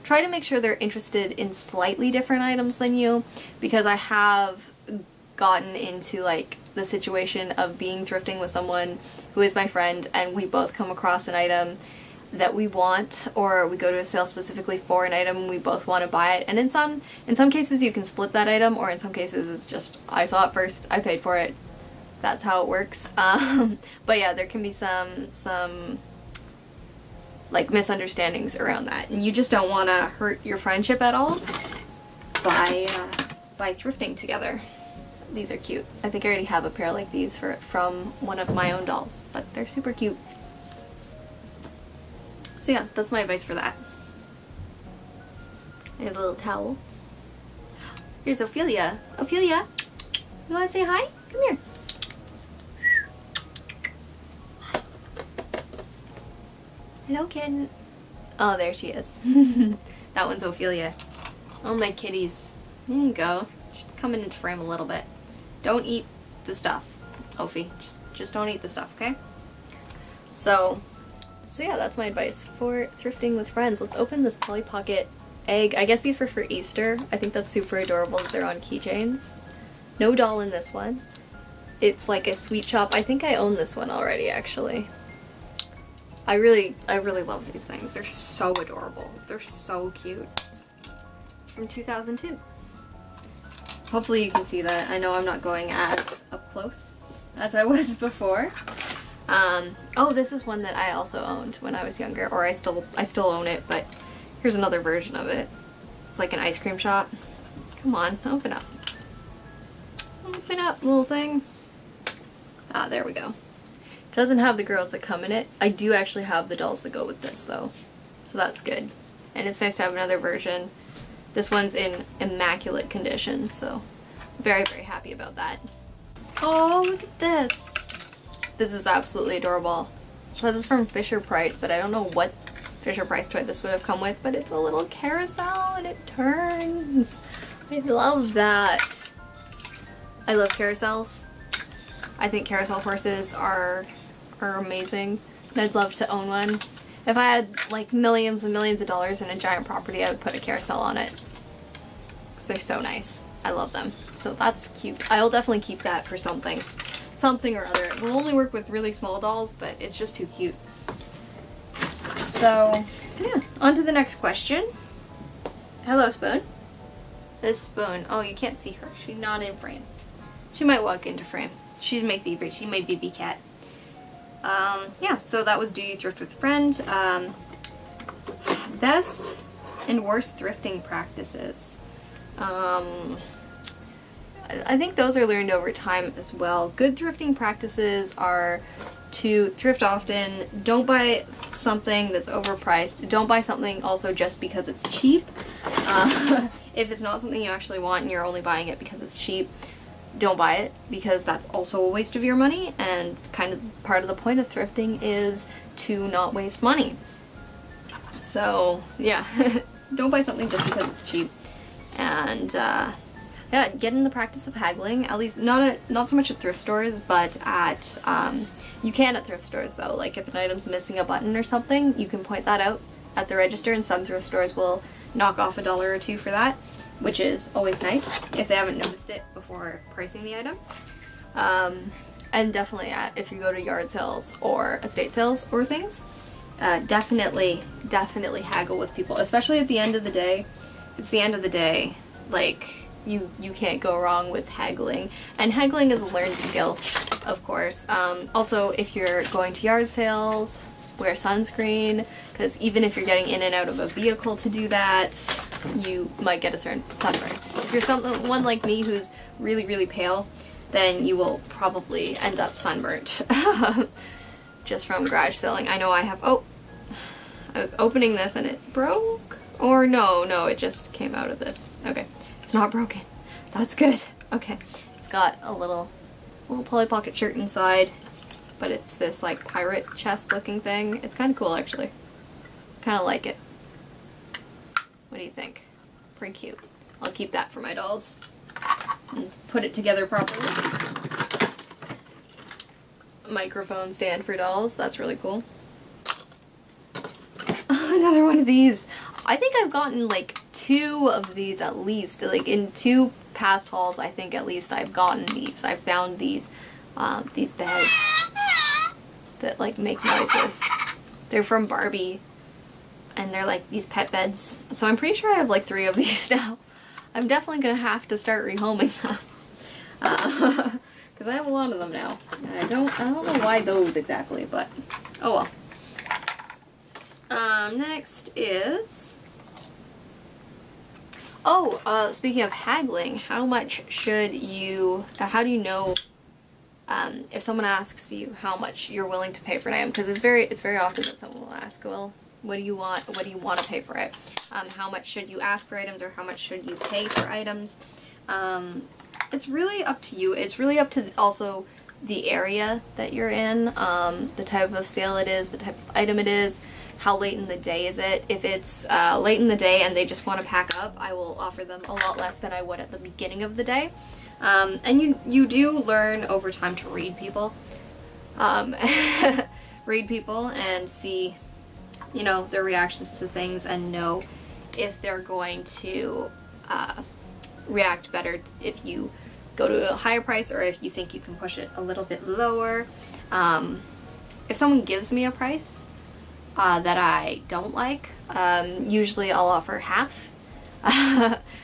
try to make sure they're interested in slightly different items than you, because I have gotten into like the situation of being thrifting with someone who is my friend, and we both come across an item that we want, or we go to a sale specifically for an item and we both want to buy it. And in some cases you can split that item, or in some cases it's just, I saw it first, I paid for it. That's how it works. But yeah, there can be some like misunderstandings around that, and you just don't want to hurt your friendship at all by thrifting together. these are cute. I think I already have a pair like these from one of my own dolls, but they're super cute. So yeah, that's my advice for that. I have a little towel. Here's Ophelia. Ophelia, you want to say hi? Come here. Hello, kitten. Oh, there she is. That one's Ophelia. Oh, my kitties. There you go. She's coming into frame a little bit. Don't eat the stuff, Ophi. Just don't eat the stuff, okay? So yeah, that's my advice for thrifting with friends. Let's open this Polly Pocket egg. I guess these were for Easter. I think that's super adorable that they're on keychains. No doll in this one. It's like a sweet shop. I think I own this one already, actually. I really love these things. They're so adorable. They're so cute. It's from 2002. Hopefully you can see that. I know I'm not going as up close as I was before. Oh, this is one that I also owned when I was younger, or I still own it, but here's another version of it. It's like an ice cream shop. Come on, open up. Open up, little thing. Ah, there we go. It doesn't have the girls that come in it. I do actually have the dolls that go with this though, so that's good. And it's nice to have another version. This one's in immaculate condition, so very, very happy about that. Oh, look at this. This is absolutely adorable. So this is from Fisher-Price, but I don't know what Fisher-Price toy this would have come with, but it's a little carousel and it turns. I love that. I love carousels. I think carousel horses are amazing, and I'd love to own one. If I had like millions and millions of dollars in a giant property, I would put a carousel on it. Because they're so nice. I love them. So that's cute. I'll definitely keep that for something. Something or other. It will only work with really small dolls, but it's just too cute. So, yeah. On to the next question. Hello, Spoon. This Spoon. Oh, you can't see her. She's not in frame. She might walk into frame. She's my favorite. She's my baby cat. Yeah, so that was Do You Thrift with a Friend? Best and worst thrifting practices. I think those are learned over time as well. Good thrifting practices are to thrift often. Don't buy something that's overpriced. Don't buy something also just because it's cheap. If it's not something you actually want and you're only buying it because it's cheap, don't buy it, because that's also a waste of your money, and kind of part of the point of thrifting is to not waste money. So yeah, don't buy something just because it's cheap. And yeah, get in the practice of haggling, at least not so much at thrift stores, but at you can at thrift stores though. Like if an item's missing a button or something, you can point that out at the register, and some thrift stores will knock off $1 or $2 for that, which is always nice if they haven't noticed it before pricing the item. And definitely if you go to yard sales or estate sales or things, definitely haggle with people, especially at the end of the day. It's the end of the day, like you can't go wrong with haggling, and haggling is a learned skill, of course. Also, if you're going to yard sales, wear sunscreen, because even if you're getting in and out of a vehicle to do that, you might get a certain sunburn. If you're someone like me who's really pale, then you will probably end up sunburnt just from garage selling. I know I have. Oh, I was opening this and it broke, or no, it just came out of this. Okay, it's not broken. That's good. Okay, it's got a little Polly Pocket shirt inside, but it's this like pirate chest looking thing. It's kind of cool actually. Kind of like it. What do you think? Pretty cute. I'll keep that for my dolls and put it together properly. Microphone stand for dolls. That's really cool. Another one of these. I think I've gotten like 2 of these at least. Like in 2 past hauls, I think at least I've gotten these. I've found these beds that like make noises. They're from Barbie, and they're like these pet beds. So I'm pretty sure I have like 3 of these now. I'm definitely gonna have to start rehoming them because I have a lot of them now. And I don't know why those exactly, but oh well. Next is Oh, speaking of haggling, how do you know if someone asks you how much you're willing to pay for an item? Because it's very often that someone will ask, well, what do you want? What do you want to pay for it? How much should you ask for items, or how much should you pay for items? It's really up to you. It's really up to also the area that you're in, the type of sale it is, the type of item it is, how late in the day is it. If it's late in the day and they just want to pack up, I will offer them a lot less than I would at the beginning of the day. And you do learn over time to read people. Read people and see, you know, their reactions to things, and know if they're going to react better if you go to a higher price, or if you think you can push it a little bit lower. If someone gives me a price that I don't like, usually I'll offer half.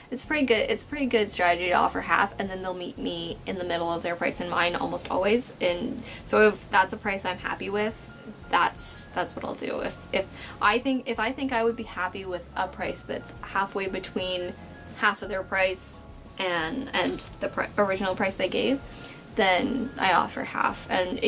It's pretty good. It's a pretty good strategy to offer half, and then they'll meet me in the middle of their price and mine almost always. And so if that's a price I'm happy with, that's what I'll do. If I think I would be happy with a price that's halfway between half of their price and the original price they gave, then I offer half, and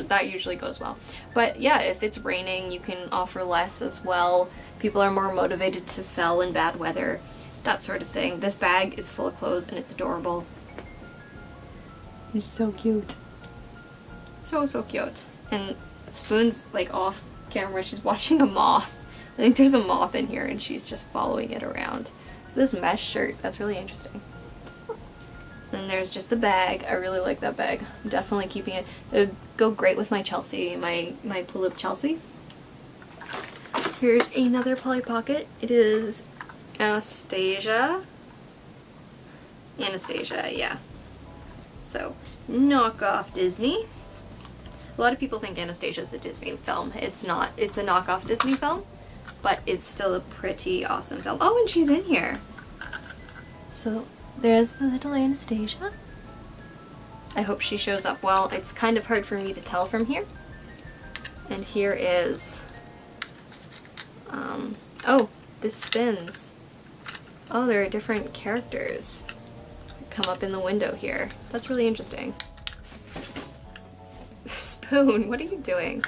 that usually goes well. But yeah, if it's raining, you can offer less as well. People are more motivated to sell in bad weather, that sort of thing. This bag is full of clothes and it's adorable. It's so cute. So cute. And Spoon's like off camera, she's watching a moth. I think there's a moth in here and she's just following it around. So this mesh shirt, that's really interesting. And there's just the bag. I really like that bag. I'm definitely keeping it. It would go great with my Chelsea, my pull-up Chelsea. Here's another Polly Pocket. It is Anastasia, yeah. So, knockoff Disney. A lot of people think Anastasia is a Disney film. It's not. It's a knockoff Disney film, but it's still a pretty awesome film. Oh, and she's in here. So, there's the little Anastasia. I hope she shows up well. It's kind of hard for me to tell from here. And here is, oh, this spins. Oh, there are different characters that come up in the window here. That's really interesting. Spoon, what are you doing?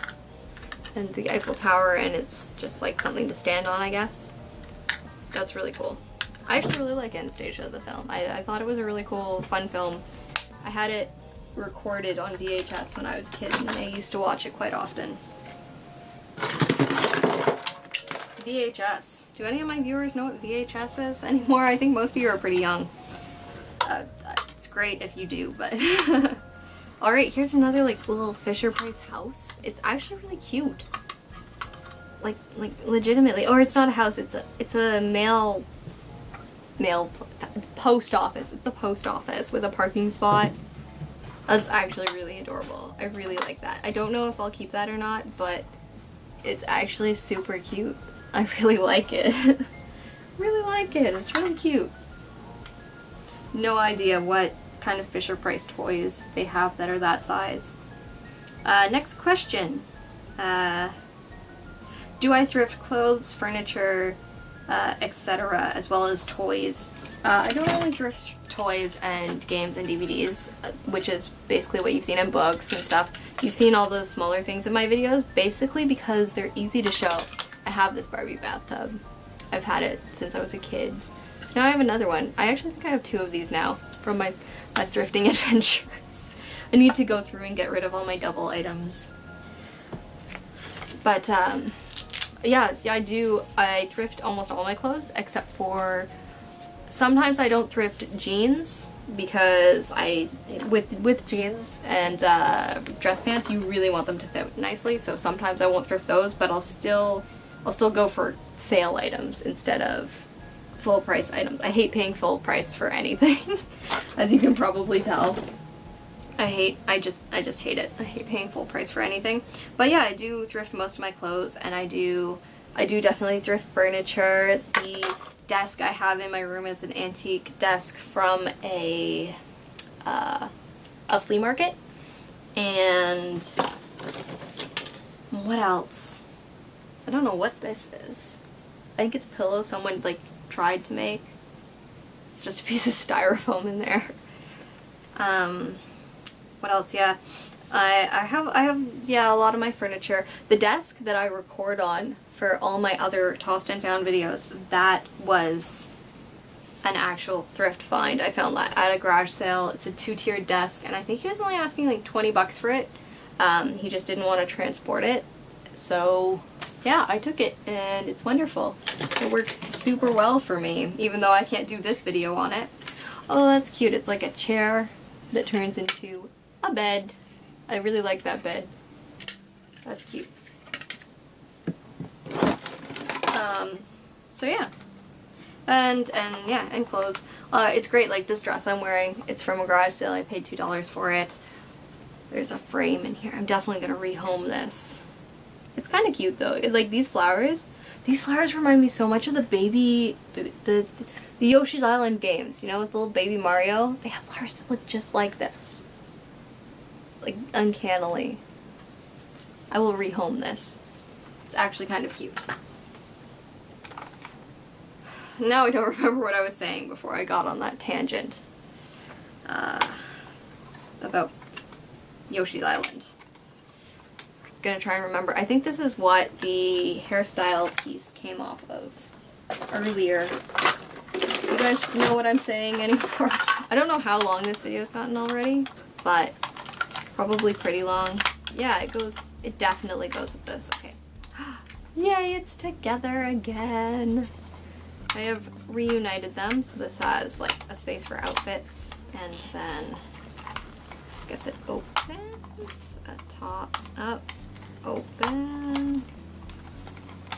And the Eiffel Tower, and it's just like something to stand on, I guess. That's really cool. I actually really like Anastasia, the film. I thought it was a really cool, fun film. I had it recorded on VHS when I was a kid, and I used to watch it quite often. VHS. Do any of my viewers know what VHS is anymore? I think most of you are pretty young. It's great if you do, but... Alright, here's another like little Fisher-Price house. It's actually really cute. Like legitimately. Or it's not a house, it's a mail post office. It's a post office with a parking spot. That's actually really adorable. I really like that. I don't know if I'll keep that or not, but it's actually super cute. I really like it. Really like it. It's really cute. No idea what kind of Fisher-Price toys they have that are that size. Next question. Do I thrift clothes, furniture, etc., as well as toys? I don't really thrift toys and games and DVDs, which is basically what you've seen in books and stuff. You've seen all those smaller things in my videos, basically because they're easy to show. I have this Barbie bathtub. I've had it since I was a kid. So now I have another one. I actually think I have 2 of these now from my thrifting adventures. I need to go through and get rid of all my double items. But yeah, I do. I thrift almost all my clothes except for sometimes I don't thrift jeans, because with jeans and dress pants, you really want them to fit nicely. So sometimes I won't thrift those, but I'll still go for sale items instead of full price items. I hate paying full price for anything, as you can probably tell. I just hate it. I hate paying full price for anything. But yeah, I do thrift most of my clothes, and I do definitely thrift furniture. The desk I have in my room is an antique desk from a flea market. And what else? I don't know what this is. I think it's a pillow someone like tried to make. It's just a piece of styrofoam in there. What else? Yeah. I have yeah, a lot of my furniture. The desk that I record on for all my other Tossed and Found videos, that was an actual thrift find. I found that at a garage sale. It's a 2-tiered desk, and I think he was only asking like 20 bucks for it. He just didn't want to transport it. So yeah, I took it, and it's wonderful. It works super well for me, even though I can't do this video on it. Oh, that's cute. It's like a chair that turns into a bed. I really like that bed. That's cute. So yeah. And yeah, and clothes. It's great, like this dress I'm wearing, it's from a garage sale. I paid $2 for it. There's a frame in here. I'm definitely gonna rehome this. It's kind of cute though. Like these flowers remind me so much of the Yoshi's Island games, you know, with the little baby Mario. They have flowers that look just like this. Like, uncannily. I will rehome this. It's actually kind of cute. Now I don't remember what I was saying before I got on that tangent. About Yoshi's Island. Gonna try and remember. I think this is what the hairstyle piece came off of earlier. You guys know what I'm saying anymore? I don't know how long this video's gotten already, but probably pretty long. Yeah, it definitely goes with this. Okay. Yay, it's together again. I have reunited them, so this has like a space for outfits, and then I guess it opens a top up, open,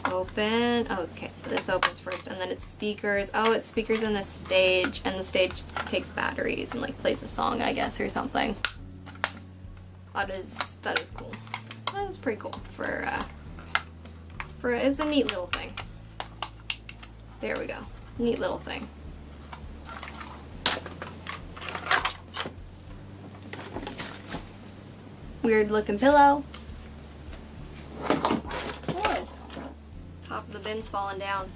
okay, this opens first, and then it's speakers. Oh, it's speakers in the stage, and the stage takes batteries and like plays a song, I guess, or something. That is cool. That is pretty cool for it's a neat little thing. There we go. Neat little thing. Weird looking pillow. Whoa. Top of the bin's falling down.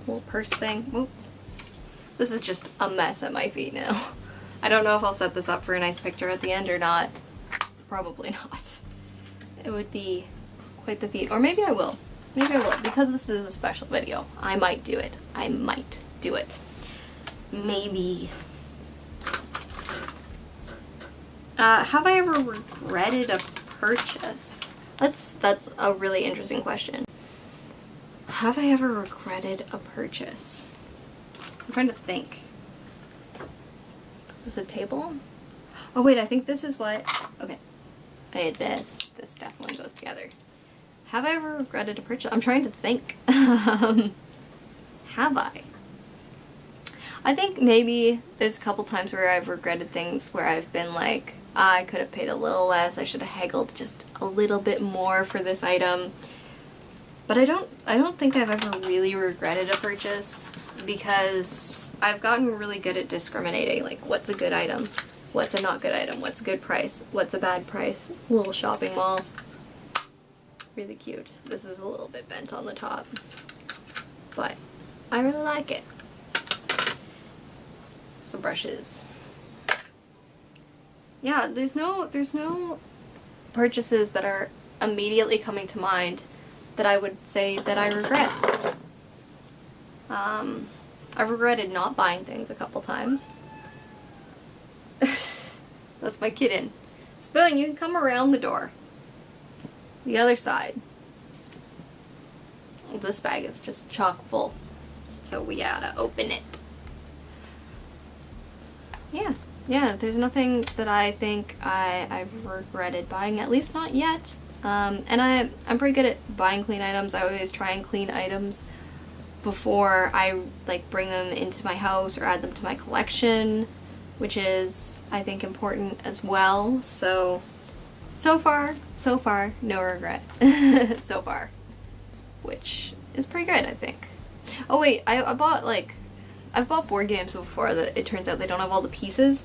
Little purse thing. Oop. This is just a mess at my feet now. I don't know if I'll set this up for a nice picture at the end or not. Probably not. It would be quite the feat. Or maybe I will. Maybe I will. Because this is a special video. I might do it. I might do it. Maybe. Have I ever regretted a purchase? That's a really interesting question. Have I ever regretted a purchase? I'm trying to think. Is this a table? Oh wait, I think this is what... Okay. Hey, this definitely goes together. Have I ever regretted a purchase? I'm trying to think. Have I? I think maybe there's a couple times where I've regretted things where I've been like, I could have paid a little less, I should have haggled just a little bit more for this item. But I don't think I've ever really regretted a purchase, because I've gotten really good at discriminating, like what's a good item, what's a not good item, what's a good price, what's a bad price. It's a little shopping mall. Really cute. This is a little bit bent on the top, but I really like it. Some brushes. Yeah, there's no purchases that are immediately coming to mind that I would say that I regret. I've regretted not buying things a couple times. That's my kitten. Spoon, you can come around the door. The other side. This bag is just chock full, so we gotta open it. Yeah, there's nothing that I think I've regretted buying, at least not yet. And I'm pretty good at buying clean items. I always try and clean items before I like bring them into my house or add them to my collection, which is, I think, important as well. So far, no regret. So far. Which is pretty good, I think. Oh wait, I've bought board games before that it turns out they don't have all the pieces.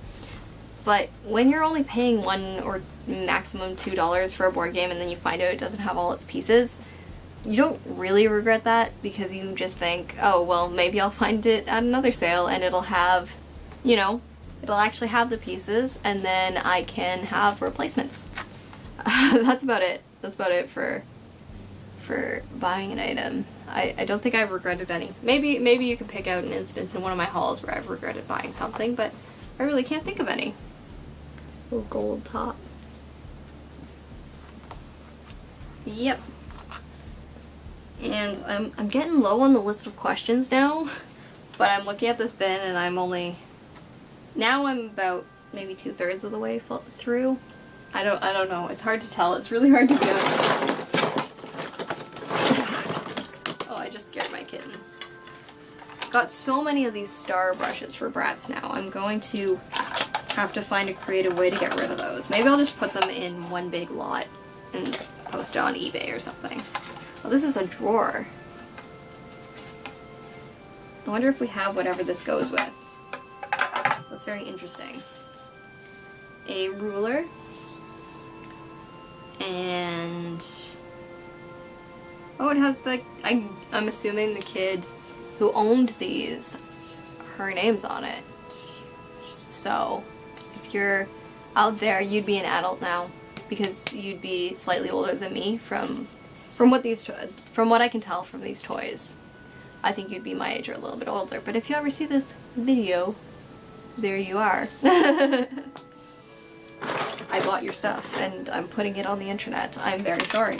But when you're only paying $1 or maximum $2 for a board game and then you find out it doesn't have all its pieces, you don't really regret that because you just think, oh, well, maybe I'll find it at another sale and it'll have, you know, it'll actually have the pieces and then I can have replacements. That's about it. That's about it for buying an item. I don't think I've regretted any. Maybe you could pick out an instance in one of my hauls where I've regretted buying something, but I really can't think of any. Little gold top. Yep. And I'm getting low on the list of questions now, but I'm looking at this bin and I'm about maybe 2/3 of the way through. I don't know. It's hard to tell. It's really hard to go. Oh, I just scared my kitten. Got so many of these star brushes for brats now. I'm going to have to find a creative way to get rid of those. Maybe I'll just put them in one big lot and post it on eBay or something. Oh, this is a drawer. I wonder if we have whatever this goes with. That's very interesting. A ruler. And oh, it has the I'm assuming the kid who owned these, her name's on it. So if you're out there, you'd be an adult now because you'd be slightly older than me from what I can tell from these toys. I think you'd be my age or a little bit older. But if you ever see this video, there you are. I bought your stuff and I'm putting it on the internet. I'm very sorry.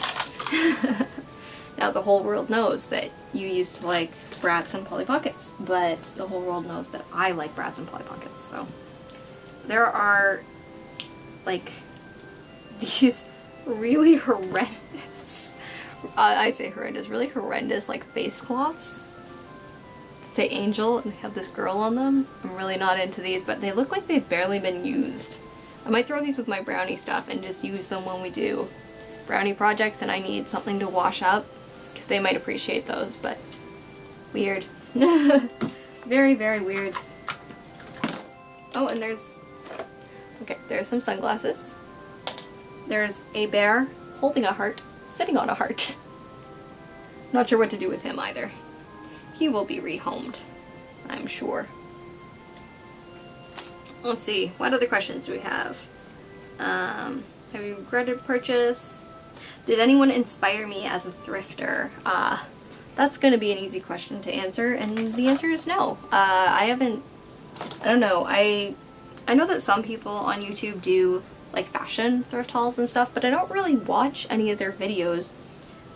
Now the whole world knows that you used to like Bratz and Polly Pockets, but the whole world knows that I like Bratz and Polly Pockets. So there are like these really horrendous, I say horrendous, really horrendous like face cloths. Say Angel and they have this girl on them. I'm really not into these, but they look like they've barely been used. I might throw these with my brownie stuff and just use them when we do brownie projects and I need something to wash up, because they might appreciate those, but weird. Very, very weird. Oh, and there's some sunglasses. There's a bear holding a heart, sitting on a heart. Not sure what to do with him either. He will be rehomed, I'm sure. Let's see, what other questions do we have? Have you regretted purchase? Did anyone inspire me as a thrifter? That's gonna be an easy question to answer, and the answer is no. I don't know, I know that some people on YouTube do like fashion thrift hauls and stuff, but I don't really watch any of their videos.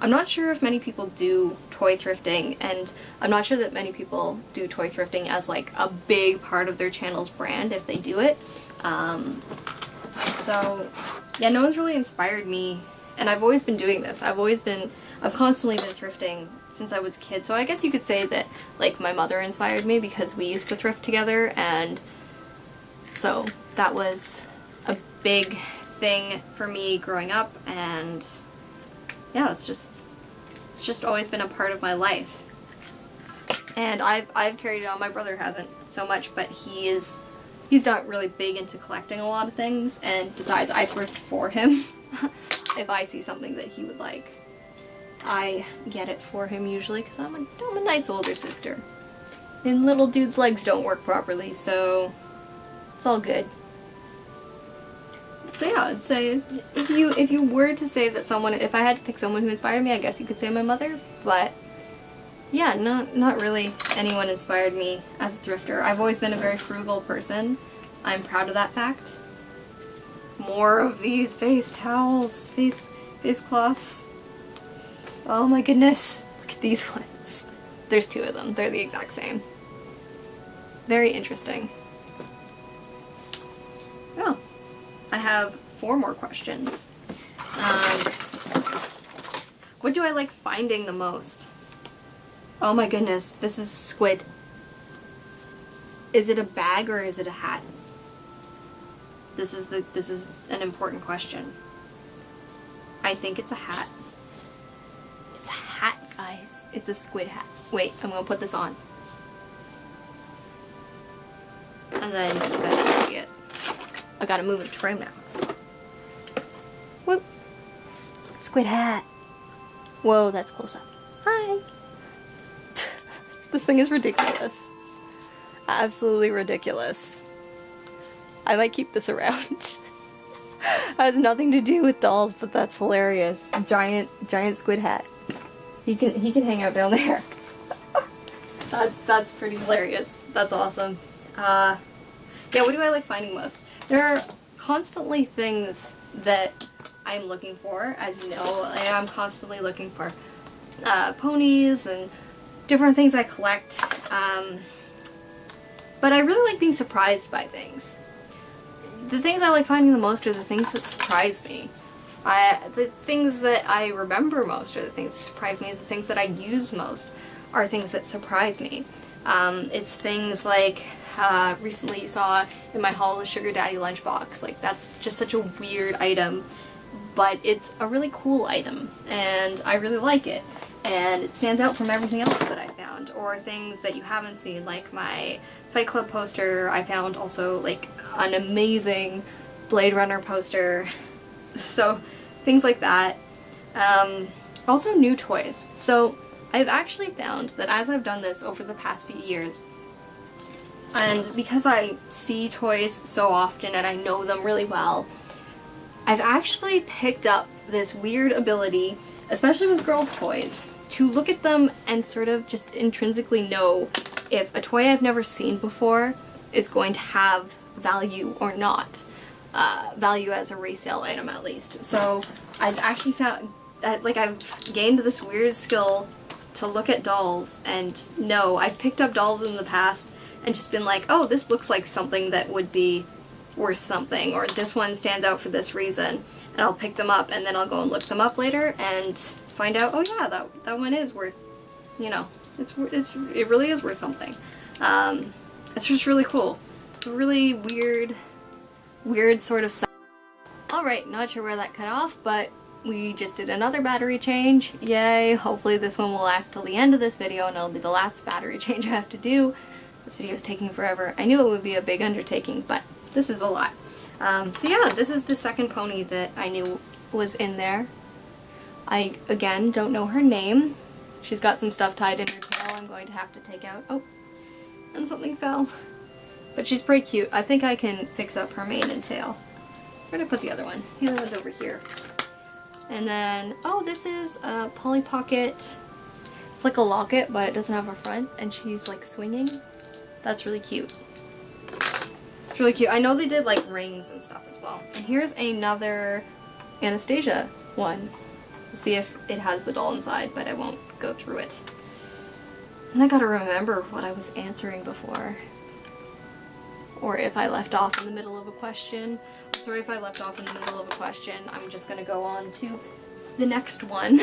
I'm not sure if many people do toy thrifting, and I'm not sure that many people do toy thrifting as like a big part of their channel's brand if they do it. So yeah, no one's really inspired me, and I've always been doing this. I've constantly been thrifting since I was a kid, so I guess you could say that like my mother inspired me because we used to thrift together, and so that was a big thing for me growing up, and yeah, it's just always been a part of my life. And I've carried it on. My brother hasn't so much, but he's not really big into collecting a lot of things, and besides, I thrift for him. If I see something that he would like, I get it for him usually, because I'm a nice older sister. And little dude's legs don't work properly, so it's all good. So yeah, I'd say if you were to say that someone, if I had to pick someone who inspired me, I guess you could say my mother, but yeah, not really anyone inspired me as a thrifter. I've always been a very frugal person. I'm proud of that fact. More of these face towels, face cloths. Oh my goodness, look at these ones. There's two of them, they're the exact same. Very interesting. Oh. I have 4 more questions. What do I like finding the most? Oh my goodness, this is a squid. Is it a bag or is it a hat? This is an important question. I think it's a hat. It's a hat, guys. It's a squid hat. Wait, I'm gonna put this on. And then you guys can see it. I gotta move it to frame now. Whoop. Squid hat. Whoa, that's close up. Hi! This thing is ridiculous. Absolutely ridiculous. I might keep this around. Has nothing to do with dolls, but that's hilarious. Giant squid hat. He can hang out down there. That's pretty hilarious. That's awesome. Yeah, what do I like finding most? There are constantly things that I'm looking for, as you know. I'm constantly looking for ponies and different things I collect. But I really like being surprised by things. The things I like finding the most are the things that surprise me. The things that I remember most are the things that surprise me. The things that I use most are things that surprise me. It's things like, recently you saw in my haul the Sugar Daddy lunchbox. Like, that's just such a weird item, but it's a really cool item, and I really like it. And it stands out from everything else that I found. Or things that you haven't seen, like my Fight Club poster. I found also, like, an amazing Blade Runner poster. So, things like that. Also new toys. So, I've actually found that as I've done this over the past few years, and because I see toys so often and I know them really well, I've actually picked up this weird ability, especially with girls' toys, to look at them and sort of just intrinsically know if a toy I've never seen before is going to have value or not. Value as a resale item, at least. So I've actually found that, like, I've gained this weird skill to look at dolls and know. I've picked up dolls in the past and just been like, oh, this looks like something that would be worth something, or this one stands out for this reason, and I'll pick them up and then I'll go and look them up later and find out, oh yeah, that one is worth, you know, it really is worth something. It's just really cool. It's a really weird sort of stuff. Alright, not sure where that cut off, but we just did another battery change. Yay, hopefully this one will last till the end of this video and it'll be the last battery change I have to do. This video is taking forever. I knew it would be a big undertaking, but this is a lot. So yeah, this is the second pony that I knew was in there. I, again, don't know her name. She's got some stuff tied in her tail I'm going to have to take out. Oh, and something fell. But she's pretty cute. I think I can fix up her mane and tail. Where did I put the other one? The other one's over here. And then, oh, this is a Polly Pocket. It's like a locket, but it doesn't have a front, and she's like swinging. That's really cute. It's really cute. I know they did like rings and stuff as well. And here's another Anastasia one. We'll see if it has the doll inside, but I won't go through it. And I gotta remember what I was answering before. Or if I left off in the middle of a question. Sorry if I left off in the middle of a question. I'm just gonna go on to the next one.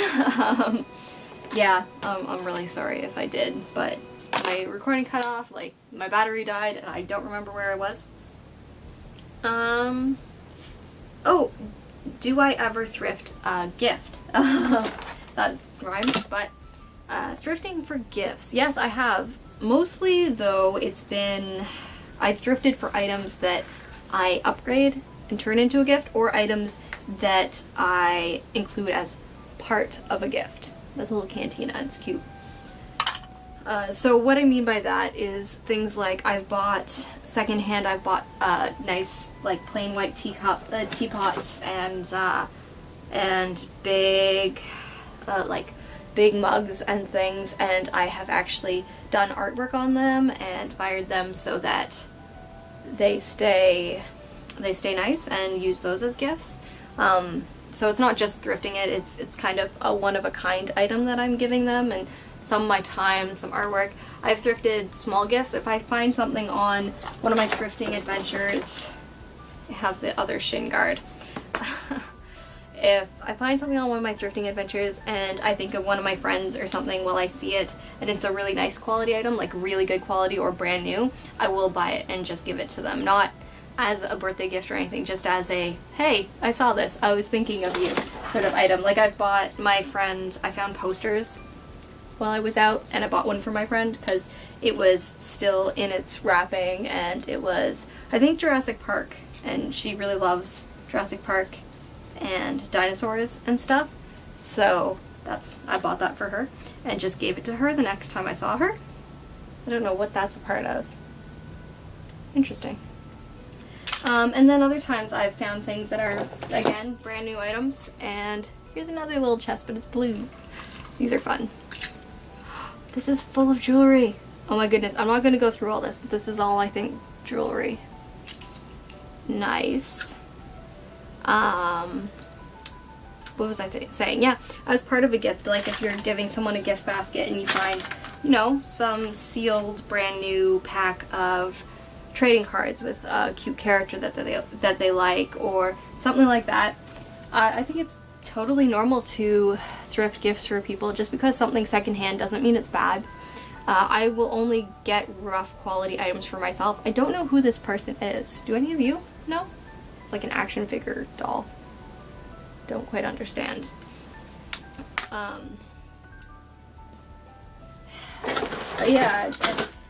Yeah, I'm really sorry if I did, but my recording cut off, like my battery died, and I don't remember where I was. Oh, do I ever thrift a gift? That rhymes, but thrifting for gifts. Yes, I have. Mostly, though, I've thrifted for items that I upgrade and turn into a gift, or items that I include as part of a gift. That's a little cantina, it's cute. So what I mean by that is things like I've bought secondhand. I've bought nice like plain white teapots and big like big mugs and things, and I have actually done artwork on them and fired them so that they stay nice, and use those as gifts. So it's not just thrifting it, it's kind of a one-of-a-kind item that I'm giving them, and some of my time, some artwork. I've thrifted small gifts. If I find something on one of my thrifting adventures, I have the other shin guard. If I find something on one of my thrifting adventures and I think of one of my friends or something while I see it, and it's a really nice quality item, like really good quality or brand new, I will buy it and just give it to them. Not as a birthday gift or anything, just as a, hey, I saw this, I was thinking of you sort of item. Like I've bought my friend, I found posters while I was out, and I bought one for my friend because it was still in its wrapping, and it was, I think, Jurassic Park, and she really loves Jurassic Park and dinosaurs and stuff. So I bought that for her and just gave it to her the next time I saw her. I don't know what that's a part of. Interesting. And then other times I've found things that are, again, brand new items. And here's another little chest, but it's blue. These are fun. This is full of jewelry. Oh my goodness, I'm not going to go through all this, but this is all, I think, jewelry. Nice. What was I saying? Yeah, as part of a gift, like if you're giving someone a gift basket and you find, you know, some sealed brand new pack of trading cards with a cute character that they like, or something like that. I think it's totally normal to thrift gifts for people. Just because something's secondhand doesn't mean it's bad. I will only get rough quality items for myself. I don't know who this person is. Do any of you know? It's like an action figure doll. Don't quite understand. Yeah,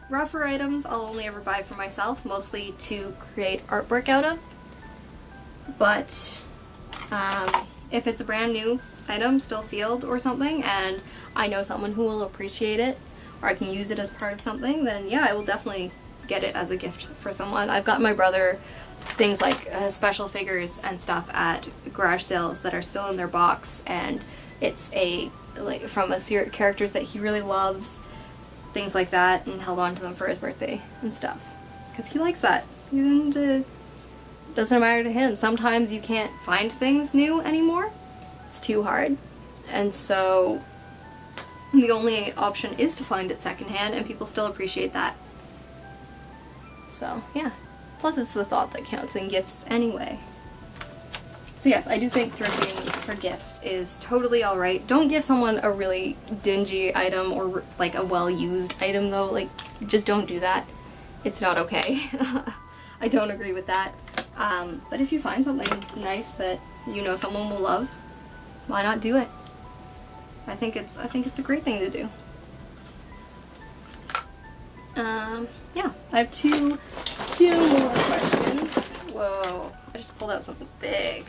rougher items I'll only ever buy for myself, mostly to create artwork out of. But if it's a brand new item, still sealed or something, and I know someone who will appreciate it, or I can use it as part of something, then yeah, I will definitely get it as a gift for someone. I've got my brother things like special figures and stuff at garage sales that are still in their box, and it's from a series characters that he really loves, things like that, and held on to them for his birthday and stuff because he likes that. And doesn't matter to him. Sometimes you can't find things new anymore. It's too hard, and so the only option is to find it secondhand, and people still appreciate that. So yeah. Plus, it's the thought that counts in gifts anyway. So yes, I do think thrifting for gifts is totally alright. Don't give someone a really dingy item or like a well-used item though. Like, just don't do that. It's not okay. I don't agree with that. But if you find something nice that you know someone will love, why not do it? I think it's a great thing to do. Yeah, I have two more questions. Whoa, I just pulled out something big.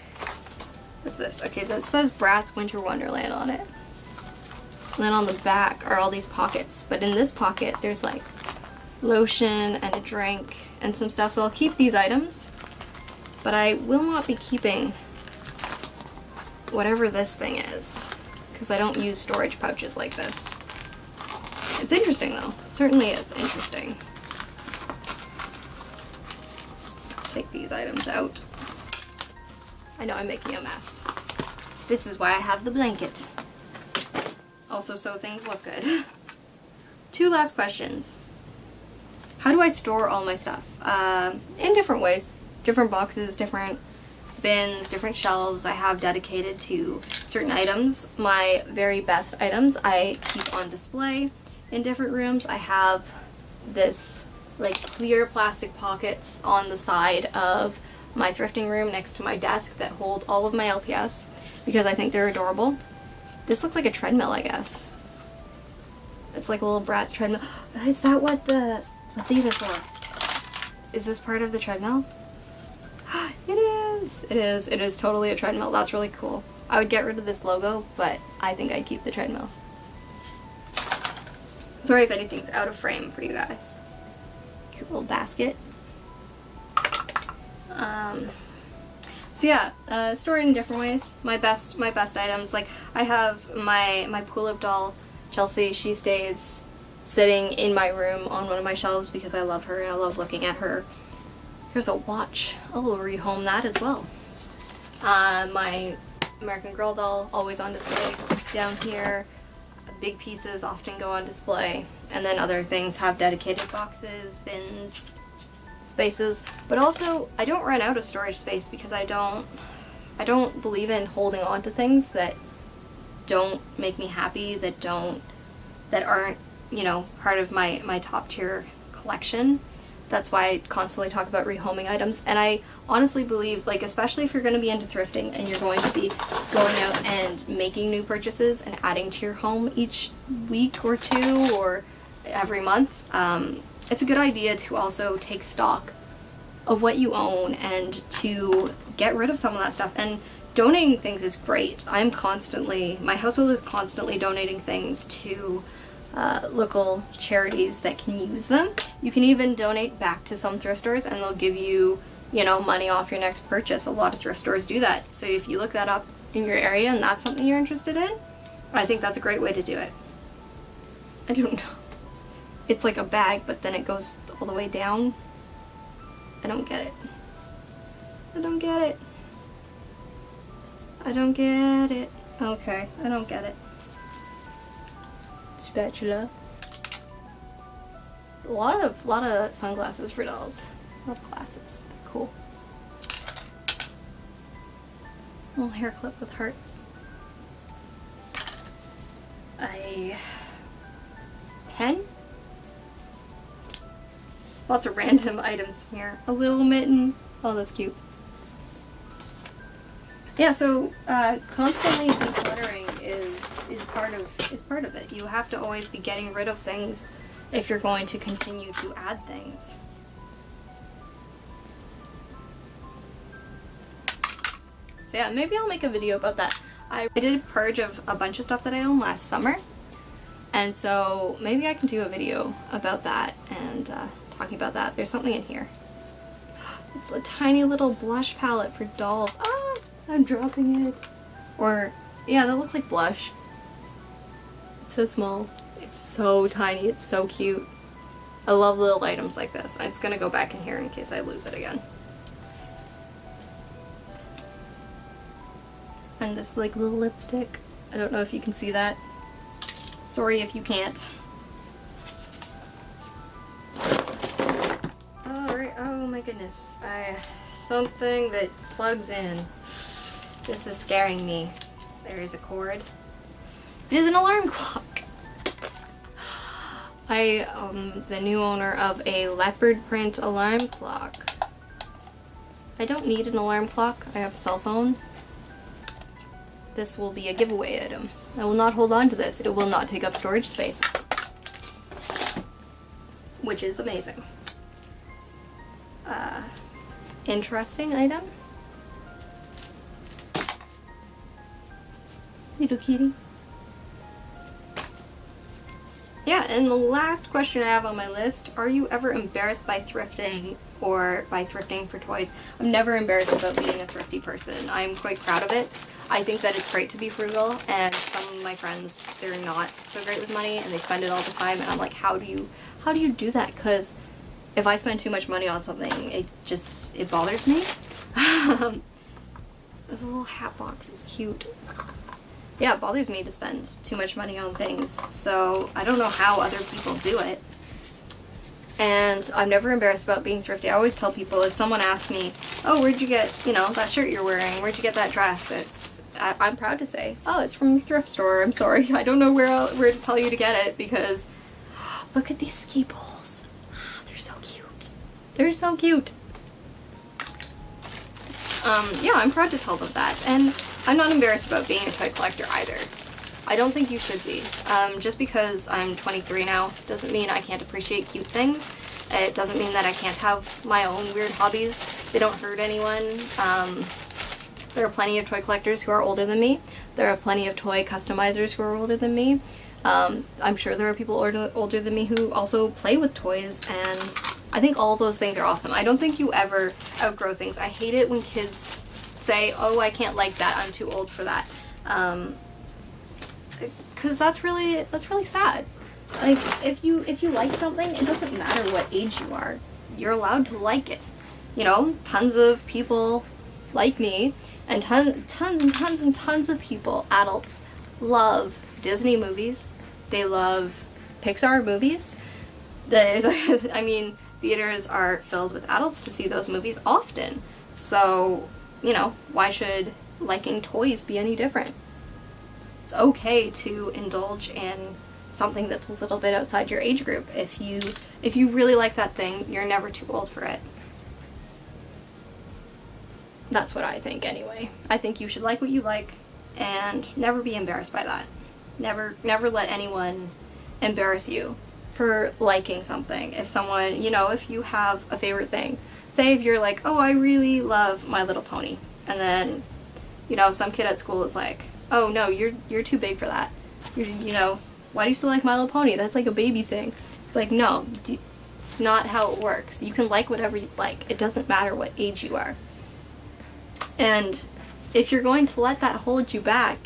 What's this? Okay, this says Brats Winter Wonderland on it. And then on the back are all these pockets. But in this pocket, there's like lotion and a drink and some stuff. So I'll keep these items. But I will not be keeping whatever this thing is, because I don't use storage pouches like this. It's interesting though. It certainly is interesting. Take these items out. I know I'm making a mess. This is why I have the blanket. Also, so things look good. Two last questions. How do I store all my stuff? In different ways. Different boxes, different bins, different shelves I have dedicated to certain items. My very best items I keep on display in different rooms. I have this like clear plastic pockets on the side of my thrifting room next to my desk that hold all of my LPS because I think they're adorable. This looks like a treadmill, I guess. It's like a little Bratz treadmill. Is that what these are for? Is this part of the treadmill? It is! It is totally a treadmill. That's really cool. I would get rid of this logo, but I think I'd keep the treadmill. Sorry if anything's out of frame for you guys. Cute little basket. So yeah, stored in different ways. My best items, like I have my pull-up doll, Chelsea. She stays sitting in my room on one of my shelves because I love her and I love looking at her. Here's a watch. I will rehome that as well. My American Girl doll, always on display down here. Big pieces often go on display, and then other things have dedicated boxes, bins, spaces. But also, I don't run out of storage space because I don't believe in holding on to things that don't make me happy, that aren't, you know, part of my top tier collection. That's why I constantly talk about rehoming items. And I honestly believe, like, especially if you're going to be into thrifting and you're going to be going out and making new purchases and adding to your home each week or two or every month, it's a good idea to also take stock of what you own and to get rid of some of that stuff. And donating things is great. My household is constantly donating things to local charities that can use them. You can even donate back to some thrift stores and they'll give you, you know, money off your next purchase. A lot of thrift stores do that. So if you look that up in your area and that's something you're interested in, I think that's a great way to do it. I don't know. It's like a bag, but then it goes all the way down. I don't get it. I don't get it. I don't get it. Okay, I don't get it. Spatula. A lot of sunglasses for dolls. A lot of glasses. Cool. Little hair clip with hearts. A pen. Lots of random items here. A little mitten. Oh, that's cute. Yeah, so constantly decluttering is part of it. You have to always be getting rid of things if you're going to continue to add things. So yeah, maybe I'll make a video about that. I did a purge of a bunch of stuff that I owned last summer, and so maybe I can do a video about that and talking about that. There's something in here. It's a tiny little blush palette for dolls. Ah, I'm dropping it. Or, yeah, that looks like blush. It's so small. It's so tiny. It's so cute. I love little items like this. It's gonna go back in here in case I lose it again. And this like little lipstick. I don't know if you can see that. Sorry if you can't. Alright, oh my goodness. Something that plugs in. This is scaring me. There is a cord. It is an alarm clock. I am the new owner of a leopard print alarm clock. I don't need an alarm clock. I have a cell phone. This will be a giveaway item. I will not hold on to this. It will not take up storage space. Which is amazing. Interesting item. Little kitty. Yeah, and the last question I have on my list, are you ever embarrassed by thrifting or by thrifting for toys? I'm never embarrassed about being a thrifty person. I'm quite proud of it. I think that it's great to be frugal, and some of my friends, they're not so great with money and they spend it all the time, and I'm like, how do you do that? Because if I spend too much money on something, it bothers me. This little hat box is cute. Yeah, it bothers me to spend too much money on things, so I don't know how other people do it. And I'm never embarrassed about being thrifty. I always tell people, if someone asks me, oh, where'd you get, you know, that shirt you're wearing, where'd you get that dress? I'm proud to say, oh, it's from a thrift store. I'm sorry, I don't know where to tell you to get it, because look at these ski poles. They're so cute. They're so cute. Yeah, I'm proud to tell them that, and I'm not embarrassed about being a toy collector either. I don't think you should be. Just because I'm 23 now doesn't mean I can't appreciate cute things. It doesn't mean that I can't have my own weird hobbies. They don't hurt anyone. There are plenty of toy collectors who are older than me. There are plenty of toy customizers who are older than me. I'm sure there are people older than me who also play with toys, and I think all those things are awesome. I don't think you ever outgrow things. I hate it when kids say, oh, I can't like that, I'm too old for that. Because that's really sad. Like, if you like something, it doesn't matter what age you are. You're allowed to like it. You know, tons of people like me, and tons of people, adults, love Disney movies. They love Pixar movies. I mean, theaters are filled with adults to see those movies often. So, you know, why should liking toys be any different? It's okay to indulge in something that's a little bit outside your age group. If you really like that thing, you're never too old for it. That's what I think anyway. I think you should like what you like and never be embarrassed by that. Never let anyone embarrass you for liking something. If someone, you know, if you have a favorite thing, say if you're like, oh, I really love My Little Pony, and then You know, some kid at school is like, oh no, you're too big for that. You know, why do you still like My Little Pony? That's like a baby thing. It's like, no, it's not how it works. You can like whatever you like. It doesn't matter what age you are. And if you're going to let that hold you back,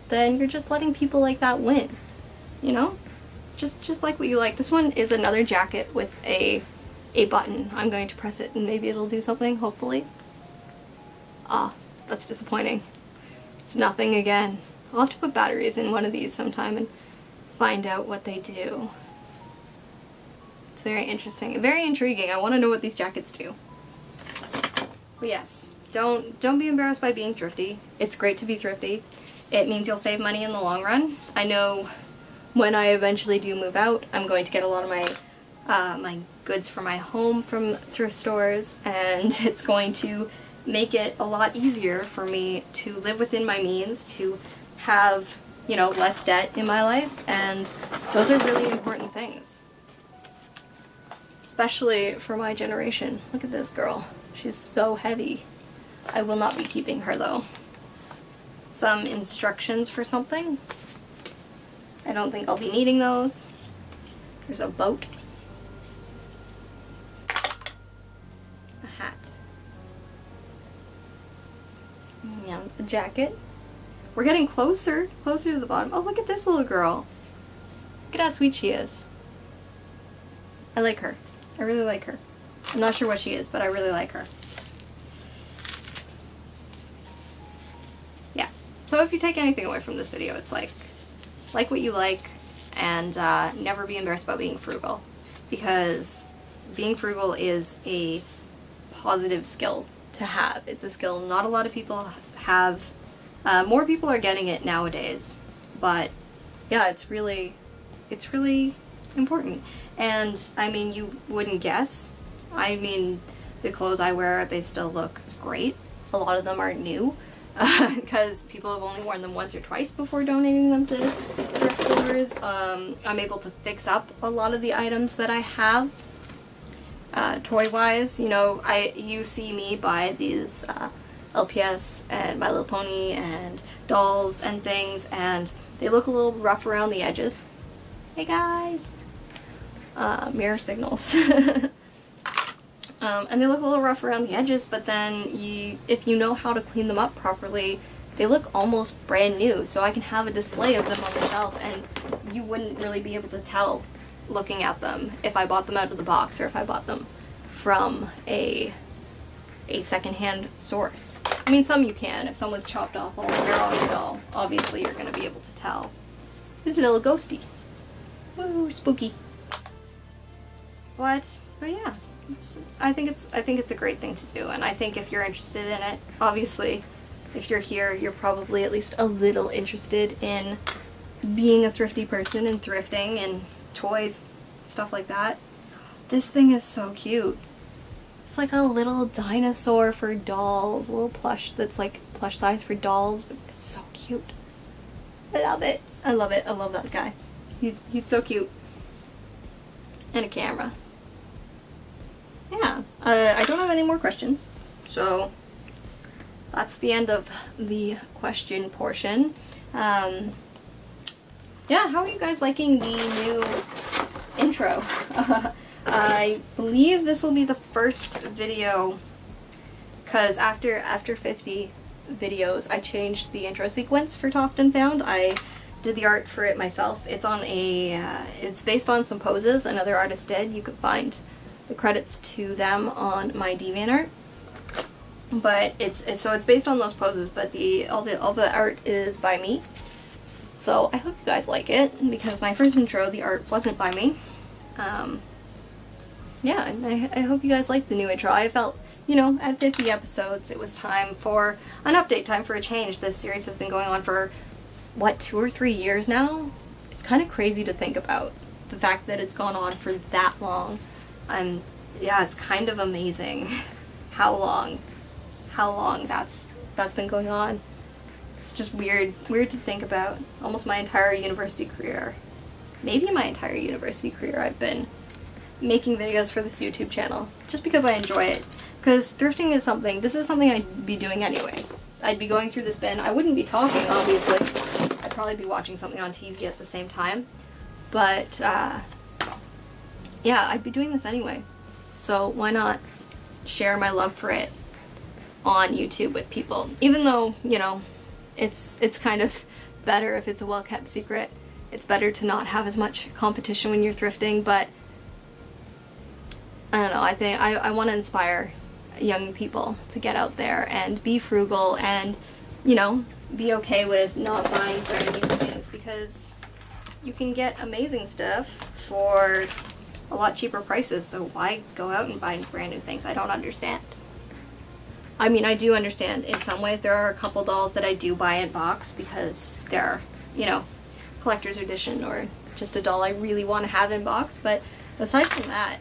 then you're just letting people like that win. You know? Just like what you like. This one is another jacket with a button. I'm going to press it and maybe it'll do something, hopefully. Ah, that's disappointing. It's nothing again. I'll have to put batteries in one of these sometime and find out what they do. It's very interesting, very intriguing. I want to know what these jackets do. But yes, don't be embarrassed by being thrifty. It's great to be thrifty. It means you'll save money in the long run. I know when I eventually do move out, I'm going to get a lot of my goods for my home from thrift stores, and it's going to make it a lot easier for me to live within my means, to have, you know, less debt in my life, and those are really important things. Especially for my generation. Look at this girl. She's so heavy. I will not be keeping her though. Some instructions for something. I don't think I'll be needing those. There's a boat. A hat. Yeah, a jacket. We're getting closer to the bottom. Oh, look at this little girl. Look at how sweet she is. I like her. I really like her. I'm not sure what she is, but I really like her. Yeah. So if you take anything away from this video, it's like what you like, and never be embarrassed about being frugal. Because being frugal is a positive skill to have. It's a skill not a lot of people have. More people are getting it nowadays, but yeah, it's really important. And I mean, you wouldn't guess. I mean, the clothes I wear, they still look great. A lot of them are new because people have only worn them once or twice before donating them to thrift stores. I'm able to fix up a lot of the items that I have. Toy-wise, you know, you see me buy these LPS and My Little Pony and dolls and things, and they look a little rough around the edges. Hey guys! Mirror signals. And they look a little rough around the edges, but then if you know how to clean them up properly, they look almost brand new. So I can have a display of them on the shelf, and you wouldn't really be able to tell looking at them if I bought them out of the box or if I bought them from a secondhand source. I mean, some you can. If someone's chopped off all the hair off your doll, obviously you're going to be able to tell. There's a little ghosty. Woo, spooky. But yeah, I think it's a great thing to do, and I think if you're interested in it, obviously, if you're here, you're probably at least a little interested in being a thrifty person and thrifting and toys, stuff like that. This thing is so cute. It's like a little dinosaur for dolls, a little plush that's like plush size for dolls, but it's so cute. I love it. I love it. I love that guy. He's so cute. And a camera. Yeah, I don't have any more questions, so that's the end of the question portion. Yeah, how are you guys liking the new intro? I believe this will be the first video, because after 50 videos, I changed the intro sequence for Tossed and Found. I did the art for it myself. It's on it's based on some poses another artist did. You could find the credits to them on my DeviantArt. But it's based on those poses, but all the art is by me. So I hope you guys like it, because my first intro, the art wasn't by me. Yeah, and I hope you guys like the new intro. I felt, you know, at 50 episodes, it was time for an update, time for a change. This series has been going on for, what, 2 or 3 years now? It's kind of crazy to think about, the fact that it's gone on for that long. Yeah, it's kind of amazing how long that's been going on. It's just weird to think about. Almost my entire university career, maybe my entire university career, I've been making videos for this YouTube channel just because I enjoy it. Because thrifting is something I'd be doing anyways. I'd be going through this bin. I wouldn't be talking, obviously. I'd probably be watching something on TV at the same time. But, yeah, I'd be doing this anyway. So why not share my love for it on YouTube with people? Even though, you know, it's kind of better if it's a well-kept secret. It's better to not have as much competition when you're thrifting, but I don't know, I think I want to inspire young people to get out there and be frugal and, you know, be okay with not buying brand new things, because you can get amazing stuff for a lot cheaper prices, so why go out and buy brand new things? I don't understand. I mean, I do understand in some ways. There are a couple dolls that I do buy in box because they're, you know, collector's edition or just a doll I really want to have in box, but aside from that,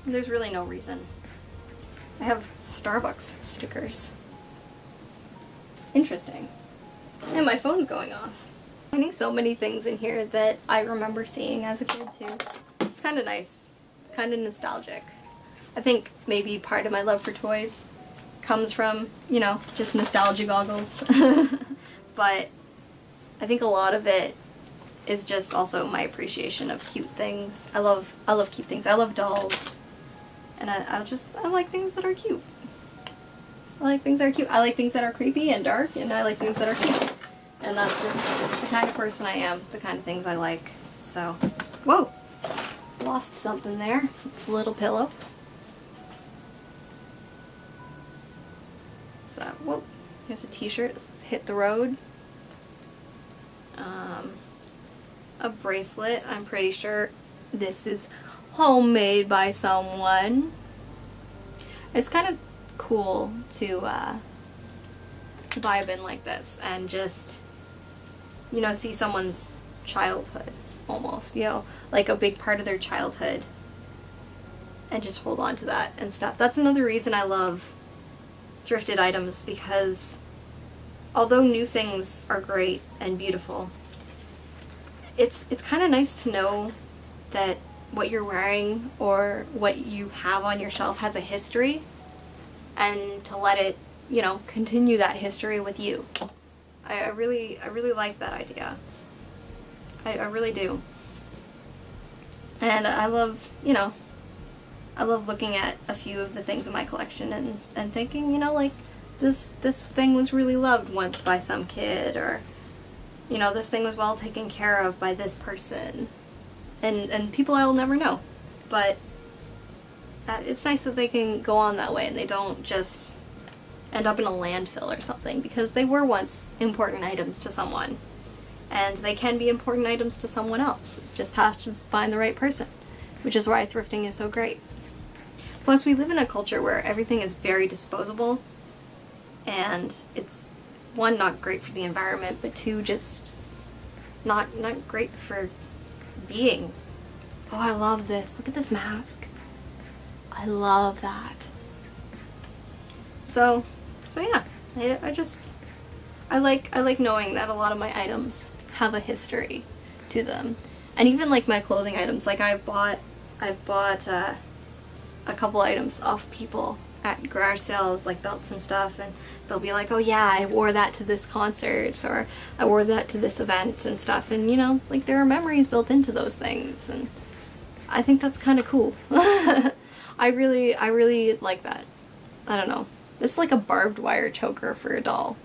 there's really no reason. I have Starbucks stickers. Interesting. And my phone's going off. Finding so many things in here that I remember seeing as a kid too. It's kind of nice. It's kind of nostalgic. I think maybe part of my love for toys comes from, you know, just nostalgia goggles. But I think a lot of it is just also my appreciation of cute things. I love cute things. I love dolls. And I like things that are cute. I like things that are cute. I like things that are creepy and dark, and I like things that are cute. And that's just the kind of person I am, the kind of things I like. So, whoa! Lost something there. It's a little pillow. So, whoa. Here's a t-shirt. It says Hit the Road. A bracelet. I'm pretty sure this is homemade by someone. It's kind of cool to buy a bin like this and just, you know, see someone's childhood almost, you know, like a big part of their childhood, and just hold on to that and stuff. That's another reason I love thrifted items, because although new things are great and beautiful, it's kind of nice to know that what you're wearing or what you have on your shelf has a history, and to let it, you know, continue that history with you. I really like that idea. I really do. And I love, you know, I love looking at a few of the things in my collection and thinking, you know, like, this thing was really loved once by some kid, or, you know, this thing was well taken care of by this person. And people I'll never know. But it's nice that they can go on that way and they don't just end up in a landfill or something, because they were once important items to someone. And they can be important items to someone else. Just have to find the right person, which is why thrifting is so great. Plus, we live in a culture where everything is very disposable, and it's, one, not great for the environment, but two, just not great for being. Oh, I love this. Look at this mask. I love that. So yeah, I like knowing that a lot of my items have a history to them. And even like my clothing items, like I've bought a couple items off people at garage sales, like belts and stuff, and they'll be like, oh yeah, I wore that to this concert, or I wore that to this event and stuff, and you know, like, there are memories built into those things, and I think that's kind of cool. I really like that. I don't know. This is like a barbed wire choker for a doll.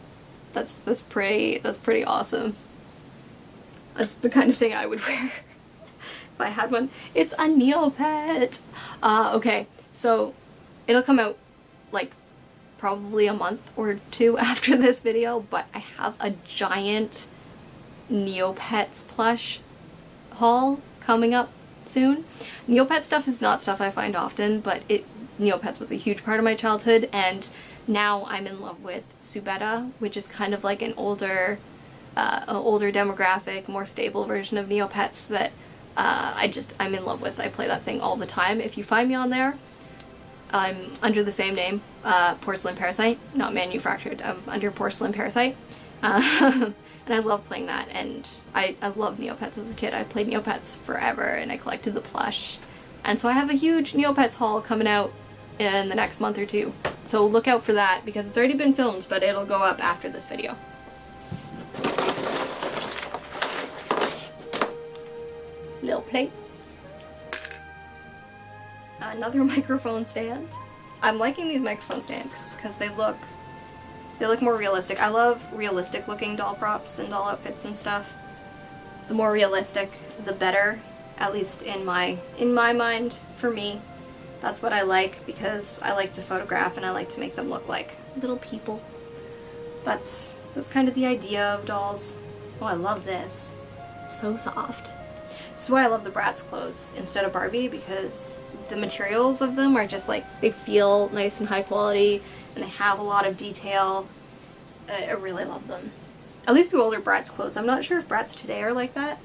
That's pretty awesome. That's the kind of thing I would wear if I had one. It's a Neopet. Okay, so it'll come out like probably a month or two after this video, but I have a giant Neopets plush haul coming up soon. Neopet stuff is not stuff I find often, but Neopets was a huge part of my childhood, and now I'm in love with Subetta, which is kind of like an older demographic, more stable version of Neopets that I'm in love with. I play that thing all the time. If you find me on there, I'm under the same name, Porcelain Parasite, not manufactured. I'm under Porcelain Parasite. And I love playing that, and I loved Neopets as a kid. I played Neopets forever, and I collected the plush. And so I have a huge Neopets haul coming out in the next month or two. So look out for that because it's already been filmed, but it'll go up after this video. Little plate. Another microphone stand. I'm liking these microphone stands because they look more realistic. I love realistic looking doll props and doll outfits and stuff. The more realistic, the better. At least in my mind, for me. That's what I like because I like to photograph and I like to make them look like little people. That's kind of the idea of dolls. Oh, I love this. It's so soft. This is why I love the Bratz clothes instead of Barbie, because the materials of them are just like, they feel nice and high quality and they have a lot of detail. I really love them. At least the older Bratz clothes. I'm not sure if Bratz today are like that.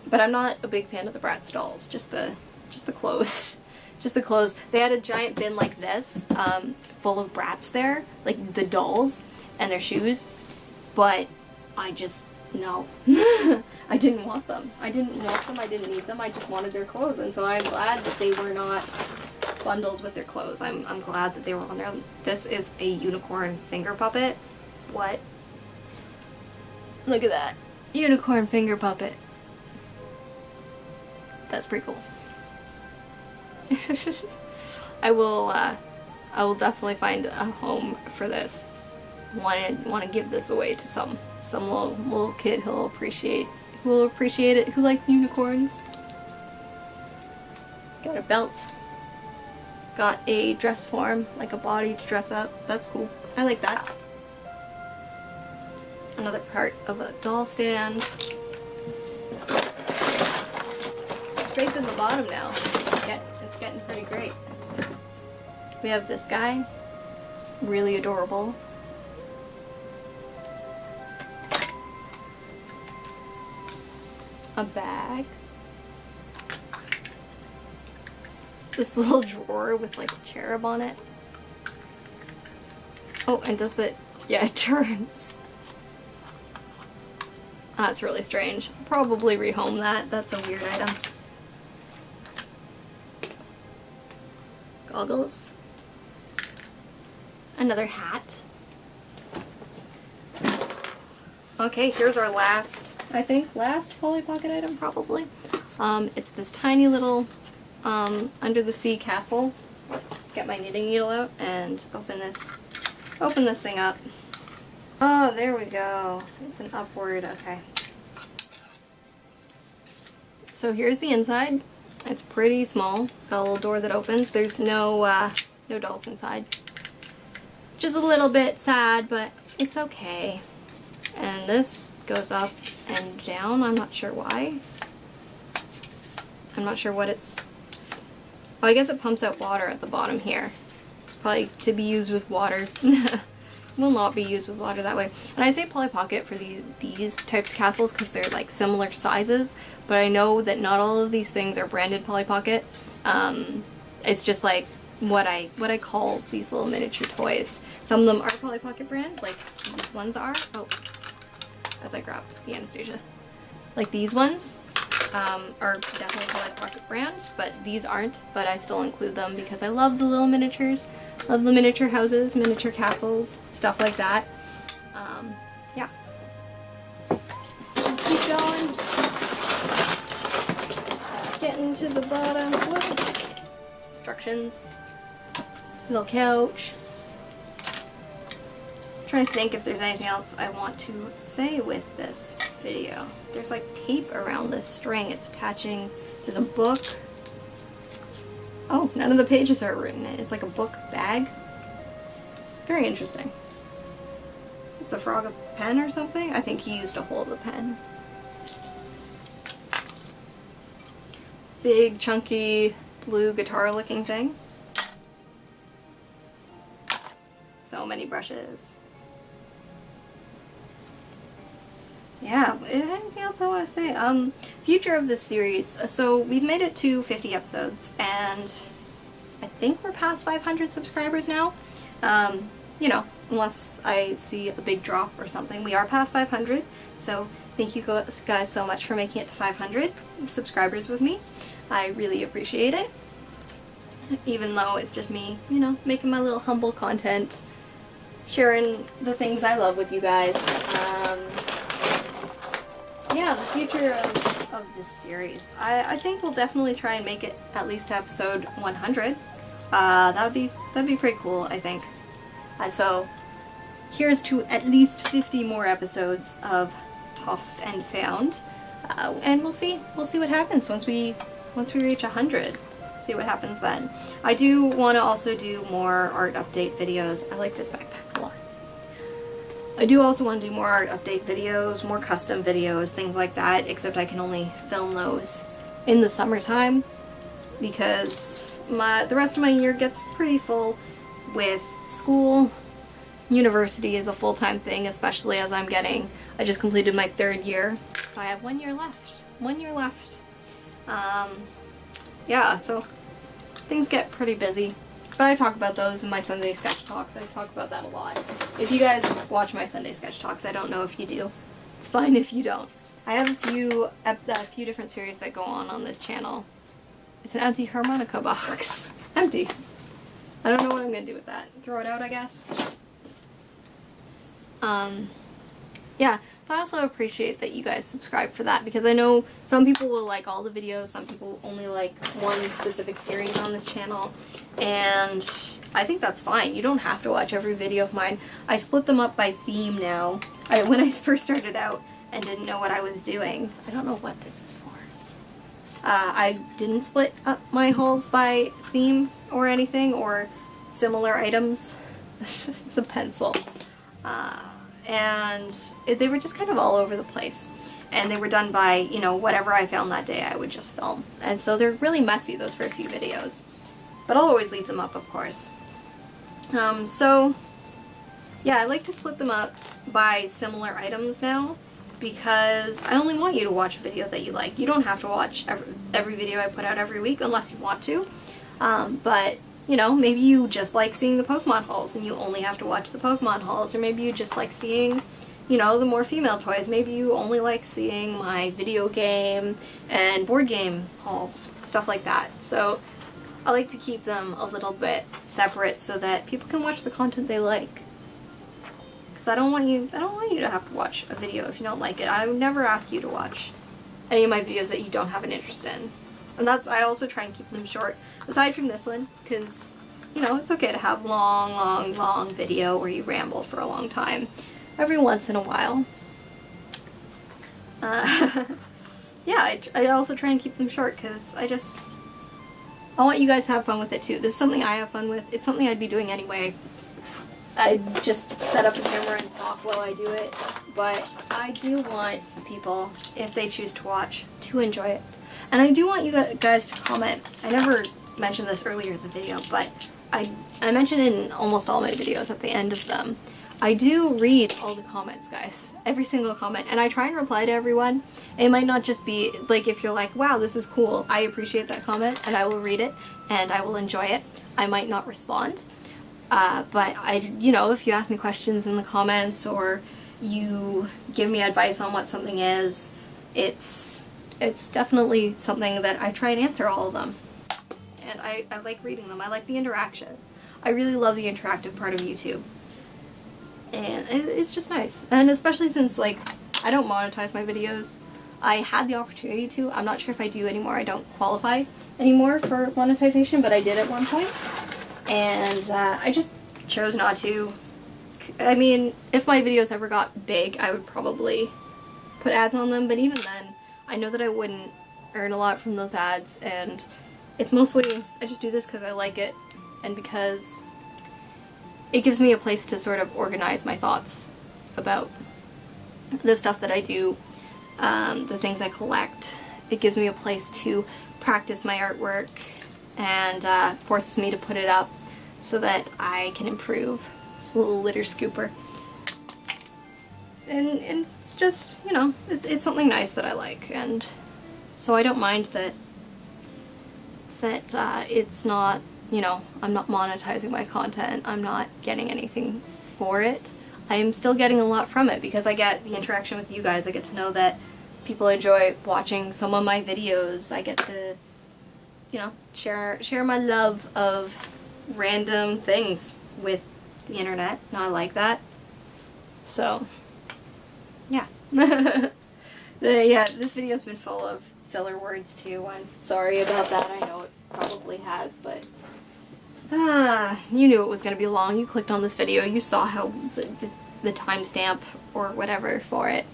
But I'm not a big fan of the Bratz dolls, just the clothes. Just the clothes. They had a giant bin like this, full of Bratz there, like the dolls and their shoes, but I just, no. I didn't want them. I didn't need them, I just wanted their clothes, and so I'm glad that they were not bundled with their clothes. I'm glad that they were on there. This is a unicorn finger puppet. What? Look at that. Unicorn finger puppet. That's pretty cool. I will definitely find a home for this. Want to give this away to some little kid who will appreciate it, who likes unicorns. Got a belt. Got a dress form, like a body to dress up. That's cool. I like that. Another part of a doll stand. Scraping the bottom now. It's getting pretty great. We have this guy. It's really adorable. A bag. This little drawer with like a cherub on it. Oh, and does the, yeah, it turns. That's really strange. Probably rehome that. That's a weird item. Goggles. Another hat. Okay, here's our last Polly Pocket item, probably. It's this tiny little under the sea castle. Let's get my knitting needle out and open this thing up. Oh, there we go. It's an upward, okay. So here's the inside. It's pretty small. It's got a little door that opens. There's no dolls inside. Just a little bit sad, but it's okay. And this goes up and down. I'm not sure why. I'm not sure what it's... Oh, I guess it pumps out water at the bottom here. It's probably to be used with water. Will not be used with water that way. And I say Polly Pocket for these types of castles because they're like similar sizes, but I know that not all of these things are branded Polly Pocket. It's just like what I call these little miniature toys. Some of them are Polly Pocket brand, like these ones are. Oh, as I grab the Anastasia. Like these ones are definitely Polly Pocket brand, but these aren't, but I still include them because I love the little miniatures. Love the miniature houses, miniature castles, stuff like that. Yeah. Keep going. Getting to the bottom. Whoa. Instructions. Little couch. Trying to think if there's anything else I want to say with this video. There's like tape around this string. It's attaching. There's a book. Oh, none of the pages are written in. It's like a book bag. Very interesting. Is the frog a pen or something? I think he used to hold the pen. Big, chunky, blue guitar looking thing. So many brushes. Yeah, is there anything else I want to say? Future of this series. So we've made it to 50 episodes, and I think we're past 500 subscribers now. You know, unless I see a big drop or something. We are past 500, so thank you guys so much for making it to 500 subscribers with me. I really appreciate it. even though it's just me, you know, making my little humble content, sharing the things I love with you guys. Yeah, the future of this series. I think we'll definitely try and make it at least to episode 100. That'd be pretty cool, I think. So here's to at least 50 more episodes of Tossed and Found, and we'll see what happens once we reach 100. See what happens then. I do want to also do more art update videos. I like this backpack a lot. I do also want to do more art update videos, more custom videos, things like that, except I can only film those in the summertime because the rest of my year gets pretty full with school. University is a full-time thing, especially as I just completed my 3rd year, so I have 1 year left. 1 year left. Yeah, so things get pretty busy. But I talk about those in my Sunday sketch talks. I talk about that a lot. If you guys watch my Sunday sketch talks, I don't know if you do. It's fine if you don't. I have a few different series that go on this channel. It's an empty harmonica box. Empty. I don't know what I'm gonna do with that. Throw it out, I guess. Yeah. I also appreciate that you guys subscribe for that, because I know some people will like all the videos, some people only like one specific series on this channel, and I think that's fine. You don't have to watch every video of mine. I split them up by theme now. When I first started out and didn't know what I was doing, I don't know what this is for. I didn't split up my hauls by theme or anything, or similar items. It's a pencil. And they were just kind of all over the place, and they were done by, you know, whatever I found that day I would just film, and so they're really messy, those first few videos, but I'll always leave them up, of course. So yeah, I like to split them up by similar items now, because I only want you to watch a video that you like. You don't have to watch every video I put out every week unless you want to, but you know, maybe you just like seeing the Pokemon hauls and you only have to watch the Pokemon hauls, or maybe you just like seeing, you know, the more female toys. Maybe you only like seeing my video game and board game hauls, stuff like that. So I like to keep them a little bit separate so that people can watch the content they like. Because I don't want you to have to watch a video if you don't like it. I would never ask you to watch any of my videos that you don't have an interest in. And I also try and keep them short, aside from this one, because, you know, it's okay to have long video where you ramble for a long time, every once in a while. Yeah, I also try and keep them short, because I want you guys to have fun with it too. This is something I have fun with. It's something I'd be doing anyway. I just set up a camera and talk while I do it, but I do want people, if they choose to watch, to enjoy it. And I do want you guys to comment. I never mentioned this earlier in the video, but I mention it in almost all my videos at the end of them. I do read all the comments, guys. Every single comment. And I try and reply to everyone. It might not just be, like, if you're like, wow, this is cool, I appreciate that comment, and I will read it, and I will enjoy it. I might not respond. But you know, if you ask me questions in the comments, or you give me advice on what something is, it's definitely something that I try and answer all of them. And I like reading them. I like the interaction. I really love the interactive part of YouTube. And it's just nice. And especially since, like, I don't monetize my videos. I had the opportunity to. I'm not sure if I do anymore. I don't qualify anymore for monetization, but I did at one point. And I just chose not to. I mean, if my videos ever got big, I would probably put ads on them, but even then, I know that I wouldn't earn a lot from those ads, and it's mostly, I just do this because I like it, and because it gives me a place to sort of organize my thoughts about the stuff that I do, the things I collect. It gives me a place to practice my artwork, and forces me to put it up so that I can improve. This little litter scooper. And it's just, you know, it's something nice that I like, and so I don't mind that it's not, you know, I'm not monetizing my content, I'm not getting anything for it. I am still getting a lot from it, because I get the interaction with you guys. I get to know that people enjoy watching some of my videos. I get to you know, share my love of random things with the internet. And I like that. So, yeah. Yeah, this video's been full of filler words too. I'm sorry about that. I know it probably has, but you knew it was going to be long. You clicked on this video. You saw how the timestamp or whatever for it.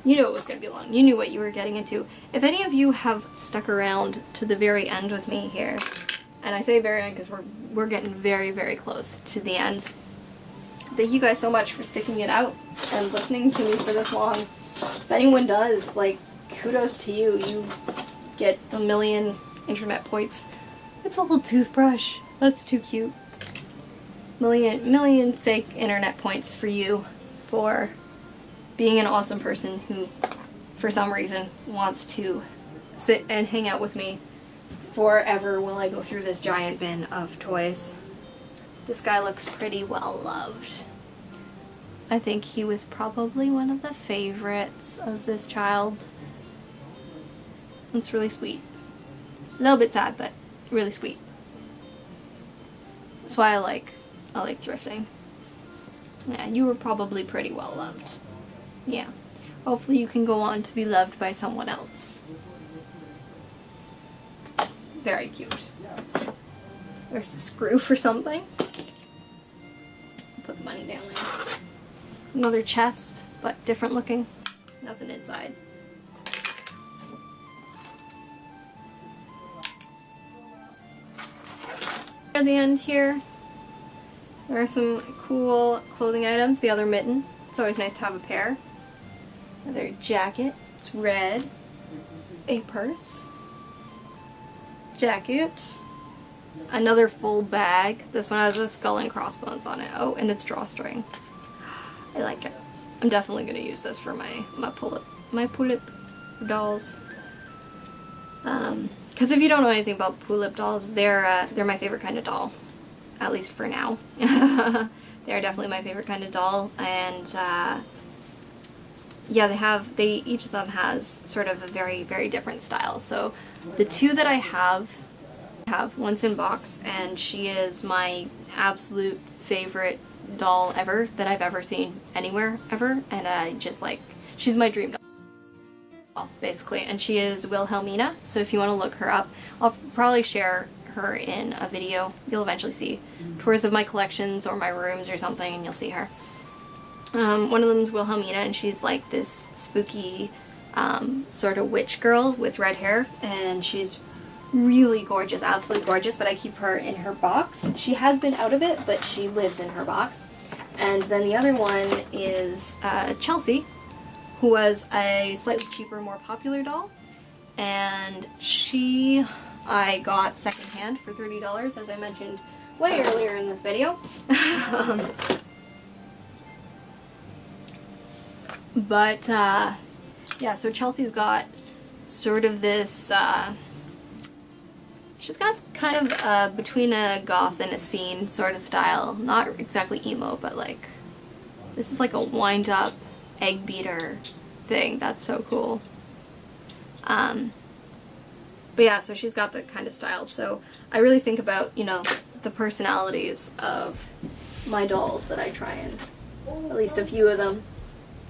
You knew it was going to be long. You knew what you were getting into. If any of you have stuck around to the very end with me here, and I say very end because we're getting very, very close to the end. Thank you guys so much for sticking it out and listening to me for this long. If anyone does, like, kudos to you. You get 1 million internet points. It's a little toothbrush. That's too cute. Million fake internet points for you for being an awesome person who, for some reason, wants to sit and hang out with me forever while I go through this giant bin of toys. This guy looks pretty well loved. I think he was probably one of the favorites of this child. It's really sweet. A little bit sad, but really sweet. That's why I like thrifting. Yeah, you were probably pretty well loved. Yeah. Hopefully you can go on to be loved by someone else. Very cute. There's a screw for something. Put the money down there. Another chest, but different looking. Nothing inside. At the end here, there are some cool clothing items. The other mitten. It's always nice to have a pair. Another jacket. It's red. A purse. Jacket. Another full bag. This one has a skull and crossbones on it. Oh, and it's drawstring. I like it. I'm definitely gonna use this for my pull-up dolls. Because if you don't know anything about pull-up dolls, they're my favorite kind of doll, at least for now. They're definitely my favorite kind of doll, and yeah, each of them has sort of a very, very different style. So the two that I have one's in box, and she is my absolute favorite doll ever that I've ever seen anywhere ever, and I just like, she's my dream doll basically, and she is Wilhelmina. So if you want to look her up, I'll probably share her in a video. You'll eventually see tours of my collections or my rooms or something, and you'll see her. One of them is Wilhelmina, and she's like this spooky sort of witch girl with red hair, and she's really gorgeous, absolutely gorgeous, but I keep her in her box. She has been out of it, but she lives in her box. And then the other one is Chelsea, who was a slightly cheaper, more popular doll, and I got secondhand for $30, as I mentioned way earlier in this video. But yeah, so Chelsea's got sort of this she's got kind of between a goth and a scene sort of style. Not exactly emo, but like, this is like a wind up egg beater thing. That's so cool. But yeah, so she's got the kind of style. So I really think about, you know, the personalities of my dolls that I try and, at least a few of them.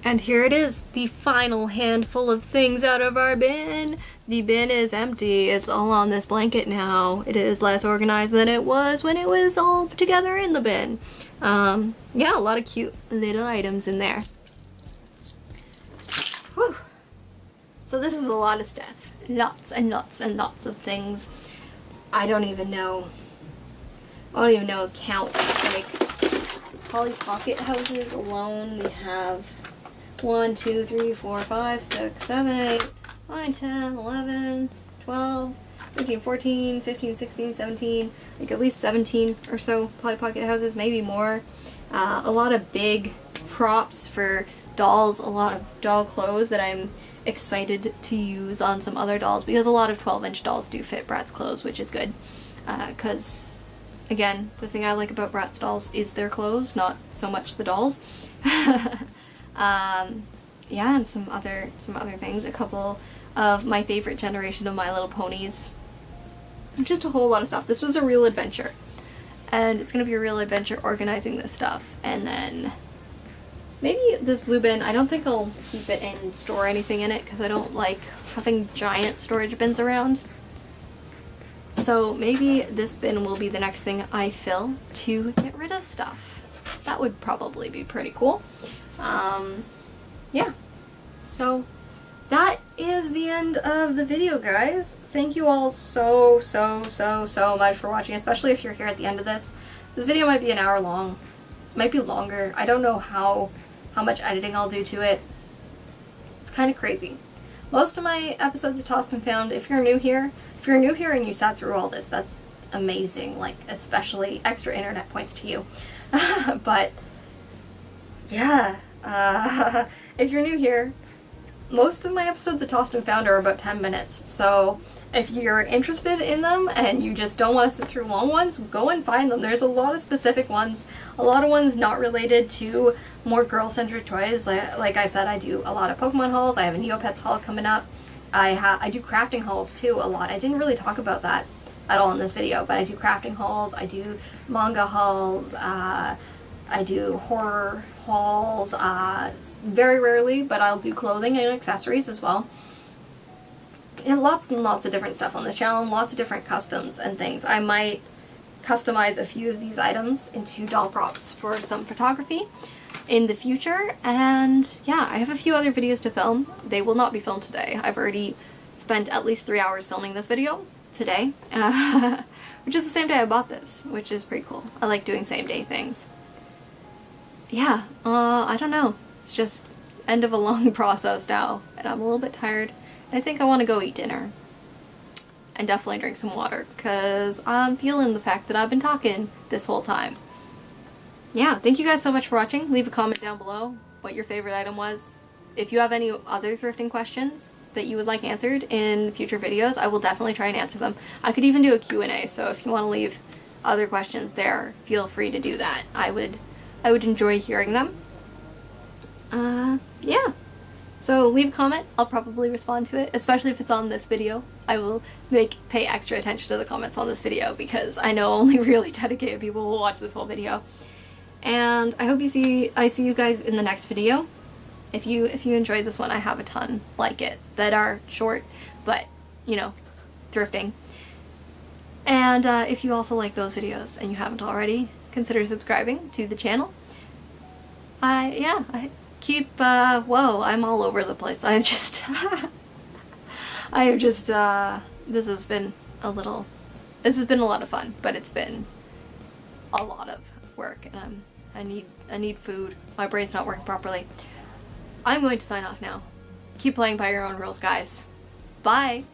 And here it is, the final handful of things out of our bin. The bin is empty. It's all on this blanket now. It is less organized than it was when it was all together in the bin. Yeah, a lot of cute little items in there. Whew. So this is a lot of stuff. Lots and lots and lots of things. I don't even know a count. Like, Polly Pocket houses alone, we have 1, 2, 3, 4, 5, 6, 7, 8, 9, 10, 11, 12, 13, 14, 15, 16, 17, like at least 17 or so Polly Pocket houses, maybe more. A lot of big props for dolls, a lot of doll clothes that I'm excited to use on some other dolls, because a lot of 12-inch dolls do fit Bratz clothes, which is good. Because, again, the thing I like about Bratz dolls is their clothes, not so much the dolls. Yeah, and some other things. A couple of my favorite generation of My Little Ponies Just a whole lot of stuff. This was a real adventure. And it's going to be a real adventure organizing this stuff. And then maybe this blue bin, I don't think I'll keep it and store anything in it because I don't like having giant storage bins around. So maybe this bin will be the next thing I fill to get rid of stuff. That would probably be pretty cool. Yeah. So that is the end of the video, guys. Thank you all so much for watching, especially if you're here at the end of this. This video might be an hour long. It might be longer. I don't know how much editing I'll do to it. It's kind of crazy. Most of my episodes of Tossed and Found, if you're new here and you sat through all this, that's amazing. Like, especially extra internet points to you. But yeah, if you're new here, most of my episodes of Tossed and Found are about 10 minutes, so if you're interested in them and you just don't want to sit through long ones, go and find them. There's a lot of specific ones, a lot of ones not related to more girl-centric toys. Like I said, I do a lot of Pokemon hauls. I have a Neopets haul coming up. I do crafting hauls too a lot. I didn't really talk about that at all in this video, but I do crafting hauls, I do manga hauls, I do horror hauls, very rarely, but I'll do clothing and accessories as well. And lots of different stuff on this channel, and lots of different customs and things. I might customize a few of these items into doll props for some photography in the future. And yeah, I have a few other videos to film. They will not be filmed today. I've already spent at least 3 hours filming this video today, which is the same day I bought this, which is pretty cool. I like doing same day things. Yeah, I don't know. It's just end of a long process now, and I'm a little bit tired. I think I want to go eat dinner. And definitely drink some water, because I'm feeling the fact that I've been talking this whole time. Yeah, thank you guys so much for watching. Leave a comment down below what your favorite item was. If you have any other thrifting questions that you would like answered in future videos, I will definitely try and answer them. I could even do a Q&A, so if you want to leave other questions there, feel free to do that. I would enjoy hearing them. Yeah. So leave a comment, I'll probably respond to it, especially if it's on this video. I will pay extra attention to the comments on this video because I know only really dedicated people will watch this whole video. And I hope I see you guys in the next video. If you enjoyed this one, I have a ton like it that are short, but you know, thrifting. And if you also like those videos and you haven't already, consider subscribing to the channel. I keep, whoa, I'm all over the place. I have just, this has been a lot of fun, but it's been a lot of work, and I need food. My brain's not working properly. I'm going to sign off now. Keep playing by your own rules, guys. Bye!